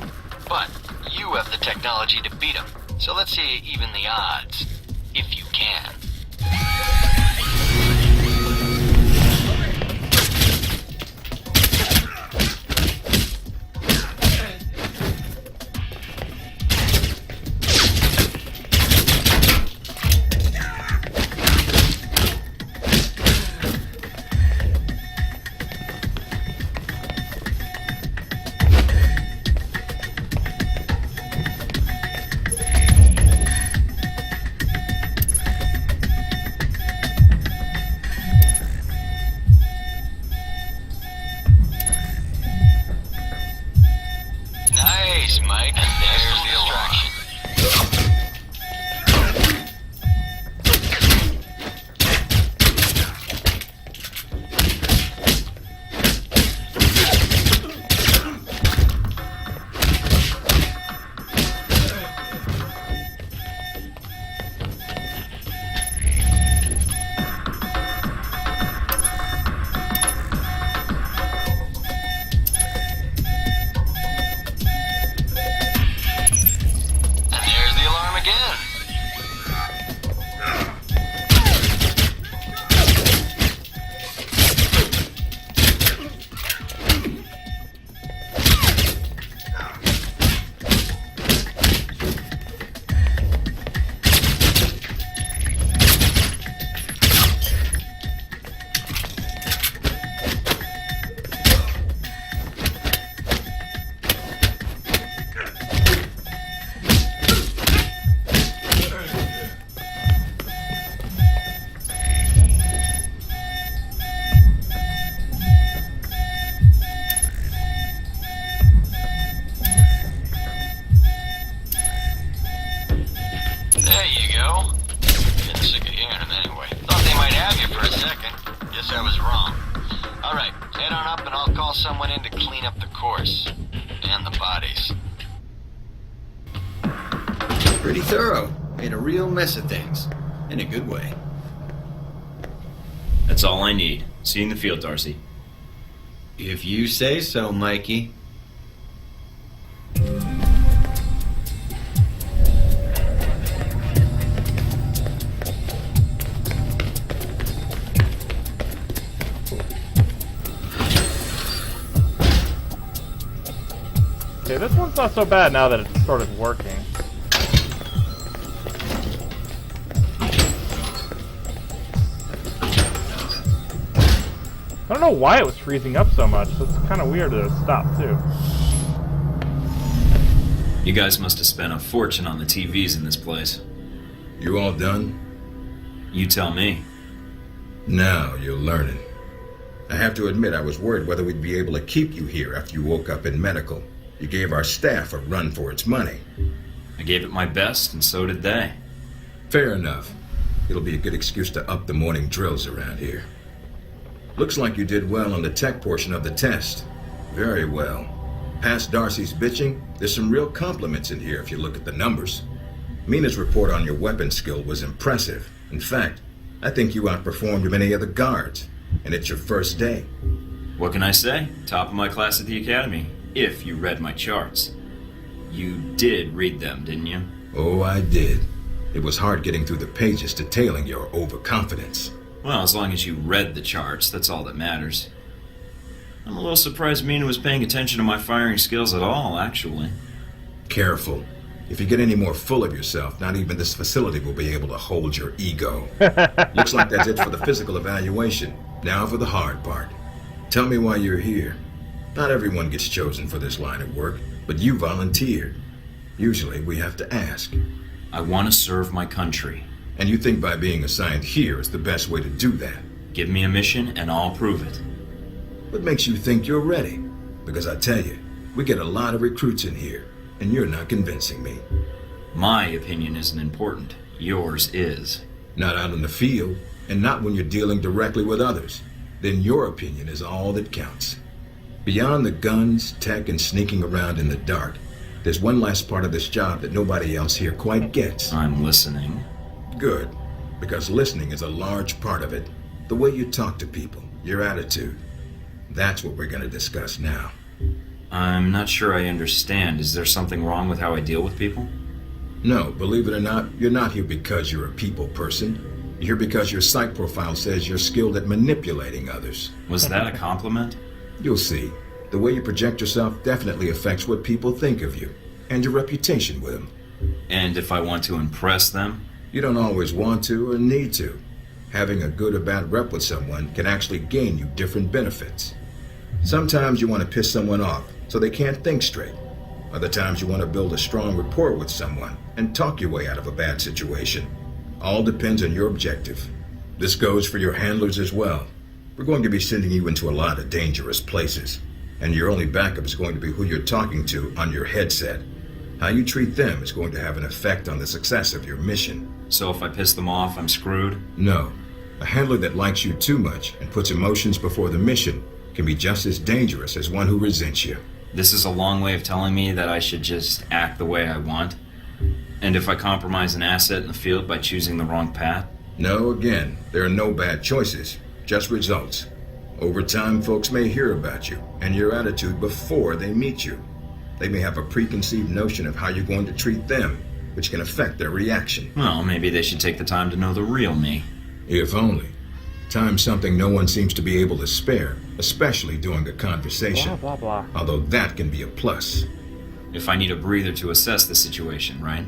But you have the technology to beat them. So let's see you even the odds, if you can. Nice, Mike. There's the distraction. There you go. Getting sick of hearing them anyway. Thought they might have you for a second. Guess I was wrong. Alright, head on up and I'll call someone in to clean up the course. And the bodies. Pretty thorough. Made a real mess of things. In a good way. That's all I need. See you in the field, Darcy. If you say so, Mikey. Okay, this one's not so bad now that it's sort of working. I don't know why it was freezing up so much. It's kind of weird that it stopped, too. You guys must have spent a fortune on the TVs in this place. You all done? You tell me. Now you're learning. I have to admit I was worried whether we'd be able to keep you here after you woke up in medical. You gave our staff a run for its money. I gave it my best, and so did they. Fair enough. It'll be a good excuse to up the morning drills around here. Looks like you did well on the tech portion of the test. Very well. Past Darcy's bitching, there's some real compliments in here if you look at the numbers. Mina's report on your weapon skill was impressive. In fact, I think you outperformed many of the guards. And it's your first day. What can I say? Top of my class at the academy. If you read my charts. You did read them, didn't you? Oh, I did. It was hard getting through the pages detailing your overconfidence. Well, as long as you read the charts, that's all that matters. I'm a little surprised Mina was paying attention to my firing skills at all, actually. Careful. If you get any more full of yourself, not even this facility will be able to hold your ego. Looks like that's it for the physical evaluation. Now for the hard part. Tell me why you're here. Not everyone gets chosen for this line of work, but you volunteered. Usually we have to ask. I want to serve my country. And you think by being assigned here is the best way to do that? Give me a mission and I'll prove it. What makes you think you're ready? Because I tell you, we get a lot of recruits in here, and you're not convincing me. My opinion isn't important. Yours is. Not out in the field, and not when you're dealing directly with others. Then your opinion is all that counts. Beyond the guns, tech, and sneaking around in the dark, there's one last part of this job that nobody else here quite gets. I'm listening. Good, because listening is a large part of it. The way you talk to people, your attitude. That's what we're going to discuss now. I'm not sure I understand. Is there something wrong with how I deal with people? No, believe it or not, you're not here because you're a people person. You're here because your psych profile says you're skilled at manipulating others. Was that a compliment? You'll see. The way you project yourself definitely affects what people think of you, and your reputation with them. And if I want to impress them? You don't always want to or need to. Having a good or bad rep with someone can actually gain you different benefits. Sometimes you want to piss someone off so they can't think straight. Other times you want to build a strong rapport with someone and talk your way out of a bad situation. All depends on your objective. This goes for your handlers as well. We're going to be sending you into a lot of dangerous places, and your only backup is going to be who you're talking to on your headset. How you treat them is going to have an effect on the success of your mission. So if I piss them off, I'm screwed? No. A handler that likes you too much and puts emotions before the mission can be just as dangerous as one who resents you. This is a long way of telling me that I should just act the way I want? And if I compromise an asset in the field by choosing the wrong path? No, again, there are no bad choices, just results. Over time, folks may hear about you and your attitude before they meet you. They may have a preconceived notion of how you're going to treat them, which can affect their reaction. Well, maybe they should take the time to know the real me. If only. Time's something no one seems to be able to spare, especially during a conversation. Blah, blah, blah. Although that can be a plus. If I need a breather to assess the situation, right?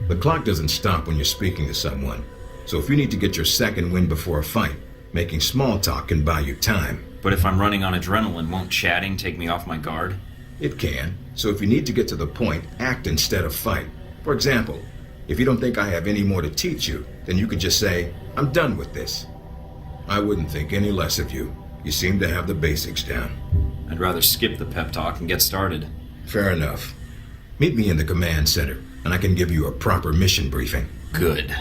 The clock doesn't stop when you're speaking to someone. So if you need to get your second win before a fight, making small talk can buy you time. But if I'm running on adrenaline, won't chatting take me off my guard? It can. So if you need to get to the point, act instead of fight. For example, if you don't think I have any more to teach you, then you could just say, I'm done with this. I wouldn't think any less of you. You seem to have the basics down. I'd rather skip the pep talk and get started. Fair enough. Meet me in the command center, and I can give you a proper mission briefing. Good.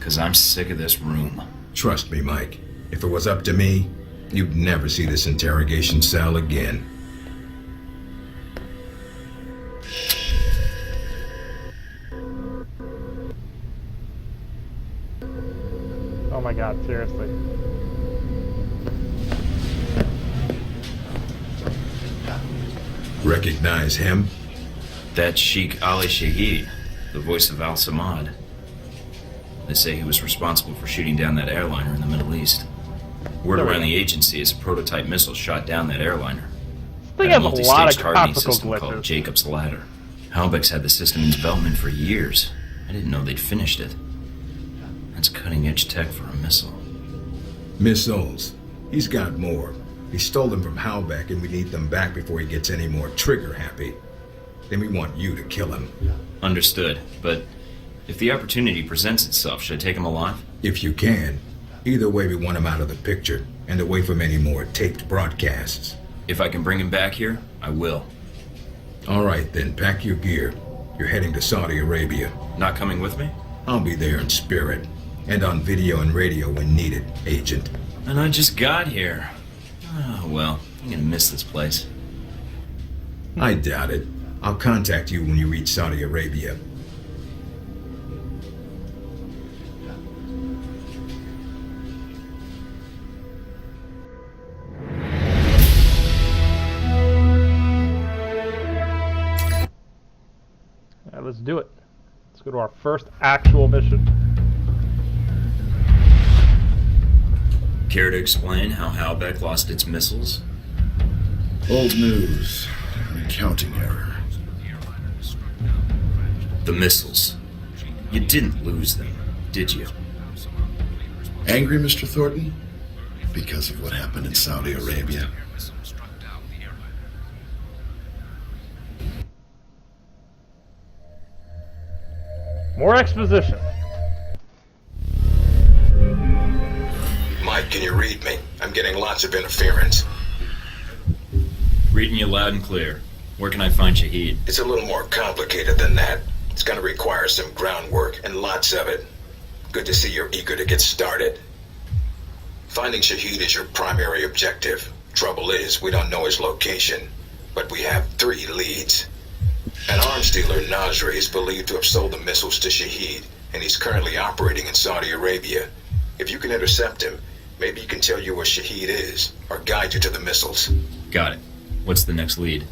'Cause I'm sick of this room. Trust me, Mike. If it was up to me, you'd never see this interrogation cell again. Oh my god, seriously. Recognize him? That's Sheikh Ali Shahid, the voice of Al-Samad. They say he was responsible for shooting down that airliner in the Middle East. Word around the agency is a prototype missile shot down that airliner. They have a lot of graphical system called glitches. Jacob's Ladder. Halbech's had the system in development for years. I didn't know they'd finished it. That's cutting-edge tech for a missile. Missiles. He's got more. He stole them from Halbech, and we need them back before he gets any more trigger-happy. Then we want you to kill him. Understood, but if the opportunity presents itself, should I take him alive? If you can. Either way, we want him out of the picture, and away from any more taped broadcasts. If I can bring him back here, I will. All right, then, pack your gear. You're heading to Saudi Arabia. Not coming with me? I'll be there in spirit, and on video and radio when needed, Agent. And I just got here. Oh, well, I'm gonna miss this place. I doubt it. I'll contact you when you reach Saudi Arabia. Let's do it. Let's go to our first actual mission. Care to explain how Halbech lost its missiles? Old news. Counting error. The missiles. You didn't lose them, did you? Angry, Mr. Thornton? Because of what happened in Saudi Arabia? More exposition. Mike, can you read me? I'm getting lots of interference. Reading you loud and clear. Where can I find Shahid? It's a little more complicated than that. It's gonna require some groundwork, and lots of it. Good to see you're eager to get started. Finding Shahid is your primary objective. Trouble is, we don't know his location, but we have 3 leads. An arms dealer, Nasri, is believed to have sold the missiles to Shahid, and he's currently operating in Saudi Arabia. If you can intercept him, maybe he can tell you where Shahid is, or guide you to the missiles. Got it. What's the next lead?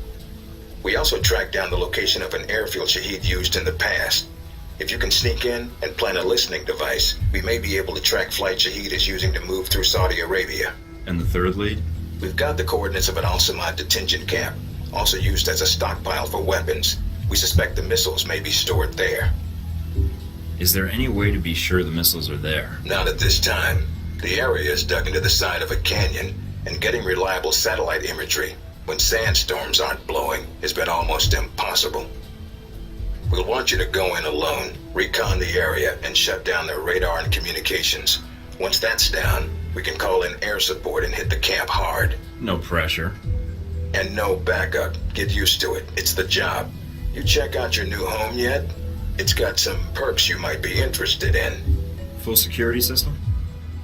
We also tracked down the location of an airfield Shahid used in the past. If you can sneak in and plant a listening device, we may be able to track flight Shahid is using to move through Saudi Arabia. And the third lead? We've got the coordinates of an Al-Samad detention camp, also used as a stockpile for weapons. We suspect the missiles may be stored there. Is there any way to be sure the missiles are there? Not at this time. The area is dug into the side of a canyon, and getting reliable satellite imagery when sandstorms aren't blowing has been almost impossible. We'll want you to go in alone, recon the area, and shut down their radar and communications. Once that's down, we can call in air support and hit the camp hard. No pressure. And no backup. Get used to it. It's the job. You check out your new home yet? It's got some perks you might be interested in. Full security system?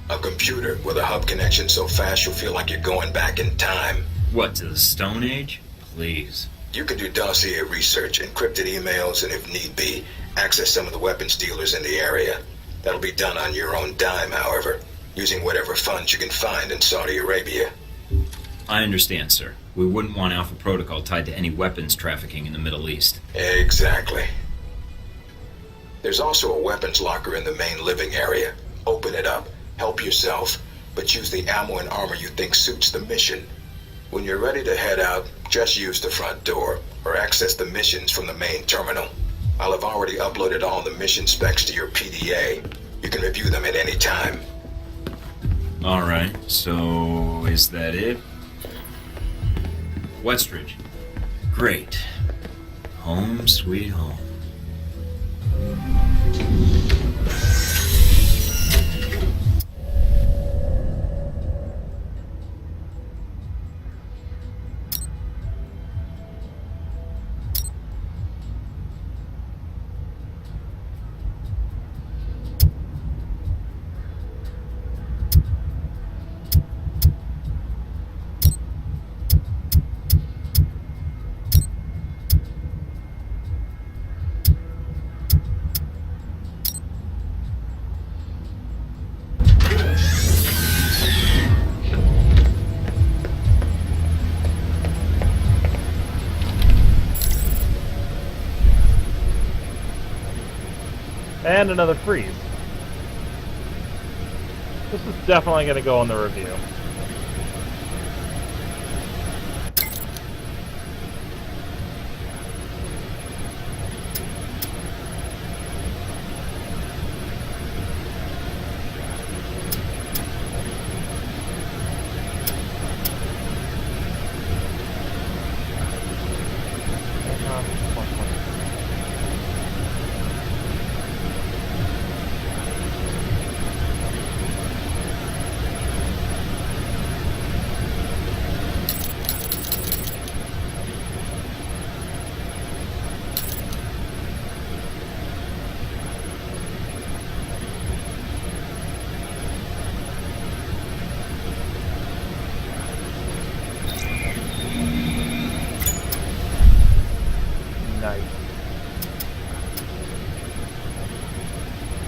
A computer with a hub connection so fast you'll feel like you're going back in time. What, to the Stone Age? Please. You can do dossier research, encrypted emails, and if need be, access some of the weapons dealers in the area. That'll be done on your own dime, however, using whatever funds you can find in Saudi Arabia. I understand, sir. We wouldn't want Alpha Protocol tied to any weapons trafficking in the Middle East. Exactly. There's also a weapons locker in the main living area. Open it up, help yourself, but use the ammo and armor you think suits the mission. When you're ready to head out, just use the front door, or access the missions from the main terminal. I'll have already uploaded all the mission specs to your PDA. You can review them at any time. Alright, so is that it? Westridge. Great. Home sweet home. And another freeze. This is definitely going to go in the review. Nice.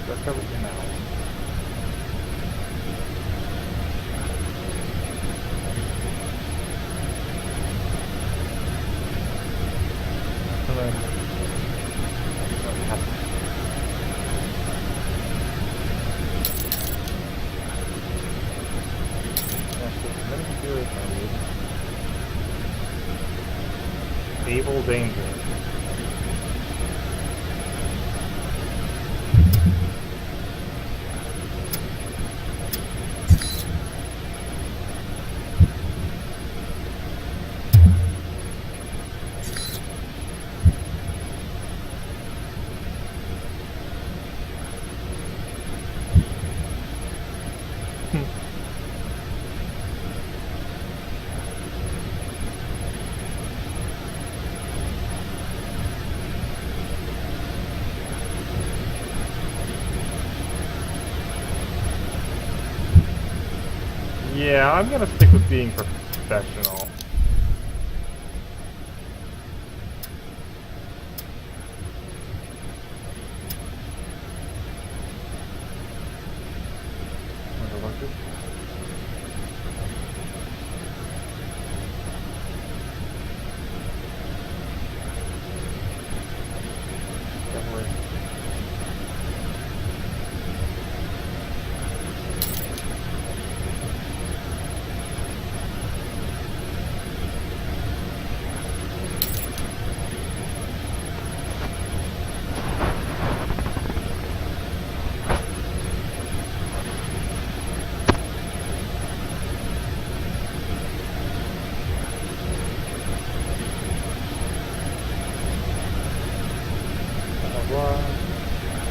That's everything now. And then, Able danger. Yeah, I'm gonna stick with being professional.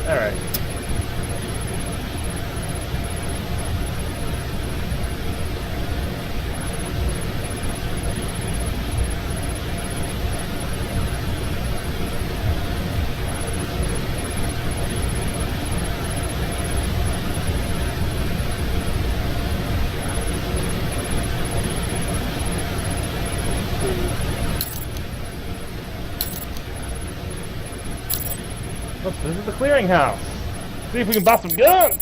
Alright. Let's visit the clearinghouse. See if we can buy some guns.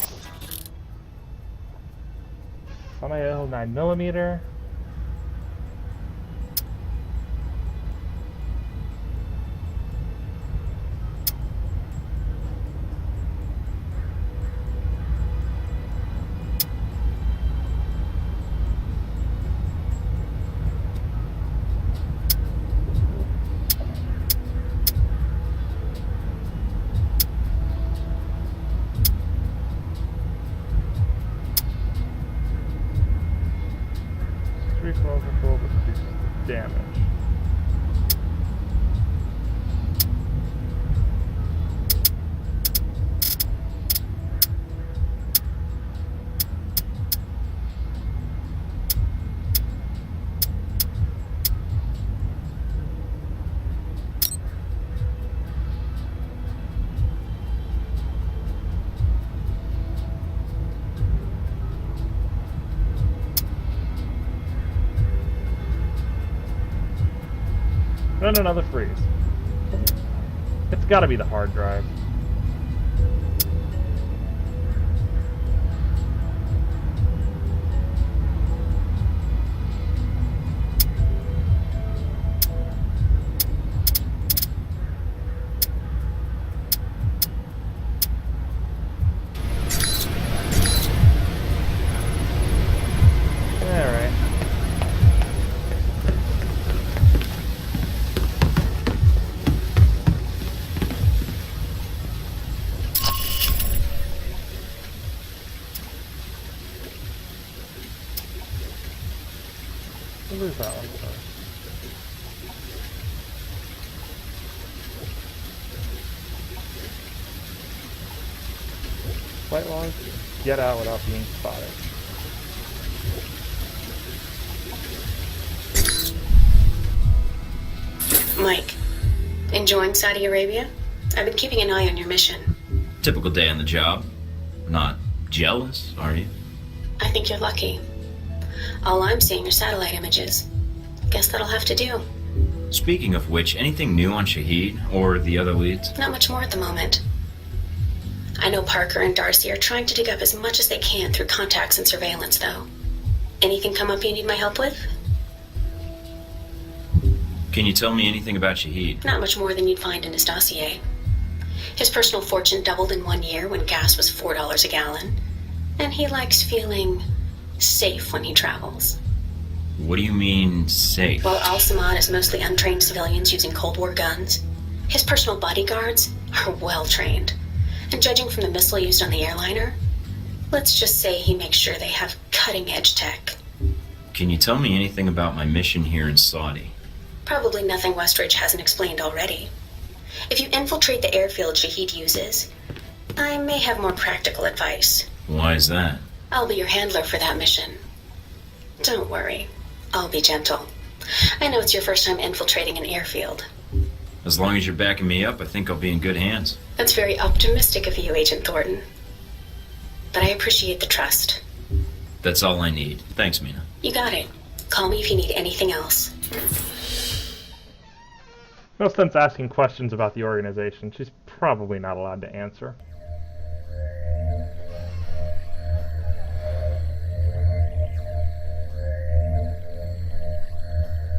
Semi-auto 9mm. Recoil control reduces damage. And another freeze. It's gotta be the hard drive. Alright. We'll lose that one. Sorry. Flight logs, get out without being spotted. Mike, enjoying Saudi Arabia? I've been keeping an eye on your mission. Typical day on the job. Not jealous, are you? I think you're lucky. All I'm seeing are satellite images. Guess that'll have to do. Speaking of which, anything new on Shahid or the other leads? Not much more at the moment. I know Parker and Darcy are trying to dig up as much as they can through contacts and surveillance, though. Anything come up you need my help with? Can you tell me anything about Shahid? Not much more than you'd find in his dossier. His personal fortune doubled in 1 year when gas was $4 a gallon. And he likes feeling safe when he travels. What do you mean, safe? While Al-Samad is mostly untrained civilians using Cold War guns, his personal bodyguards are well trained. And judging from the missile used on the airliner, let's just say he makes sure they have cutting-edge tech. Can you tell me anything about my mission here in Saudi? Probably nothing Westridge hasn't explained already. If you infiltrate the airfield Shahid uses, I may have more practical advice. Why is that? I'll be your handler for that mission. Don't worry, I'll be gentle. I know it's your first time infiltrating an airfield. As long as you're backing me up, I think I'll be in good hands. That's very optimistic of you, Agent Thornton. But I appreciate the trust. That's all I need. Thanks, Mina. You got it. Call me if you need anything else. No sense asking questions about the organization. She's probably not allowed to answer.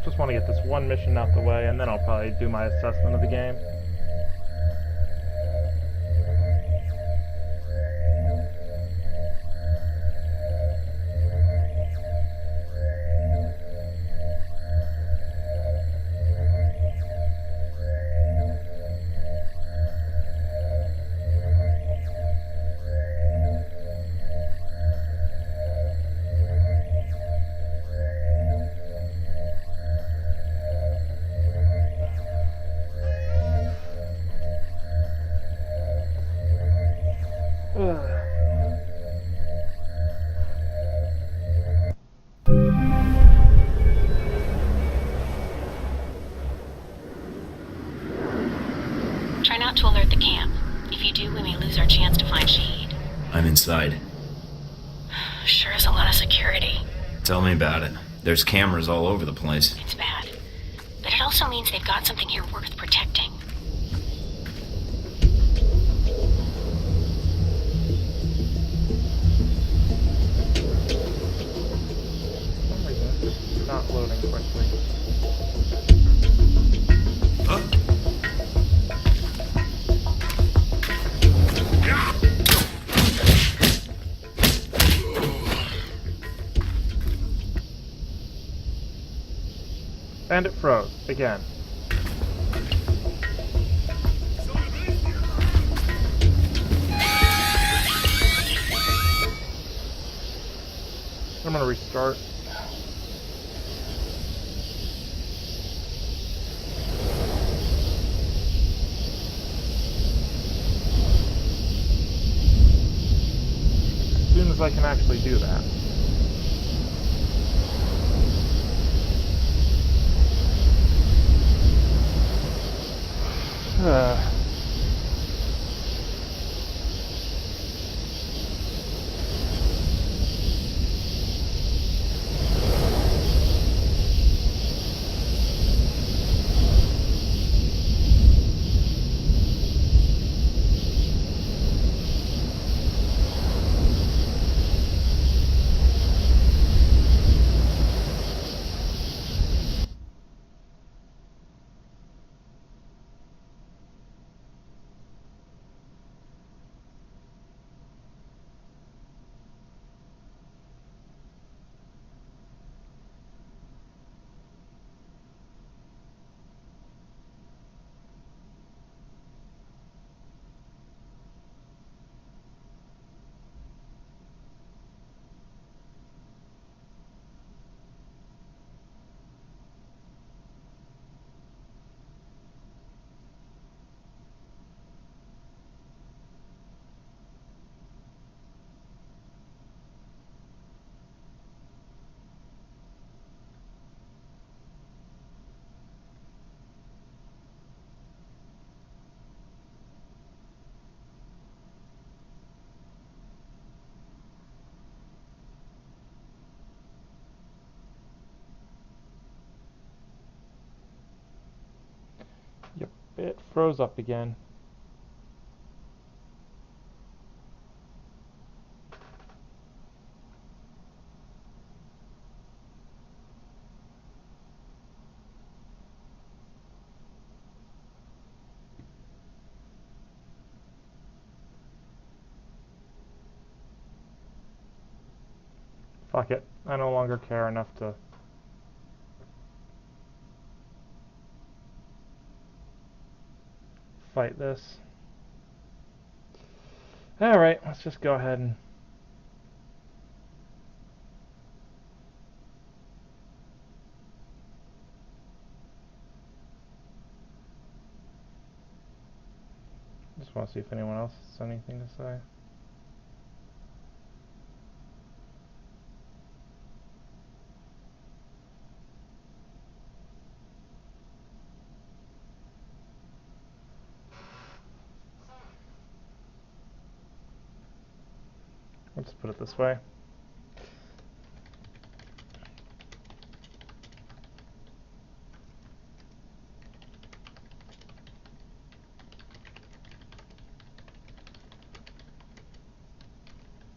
Just want to get this one mission out the way, and then I'll probably do my assessment of the game. Try not to alert the camp. If you do, we may lose our chance to find Shahid. I'm inside. Sure is a lot of security. Tell me about it. There's cameras all over the place. It's bad. But it also means they've got something here worth protecting. For some reason, it's not loading quickly. And it froze, again. I'm gonna restart. As soon as I can actually do that. Yep, it froze up again. Fuck it. I no longer care enough to fight this. Alright, let's just go ahead and just want to see if anyone else has anything to say. Let's put it this way.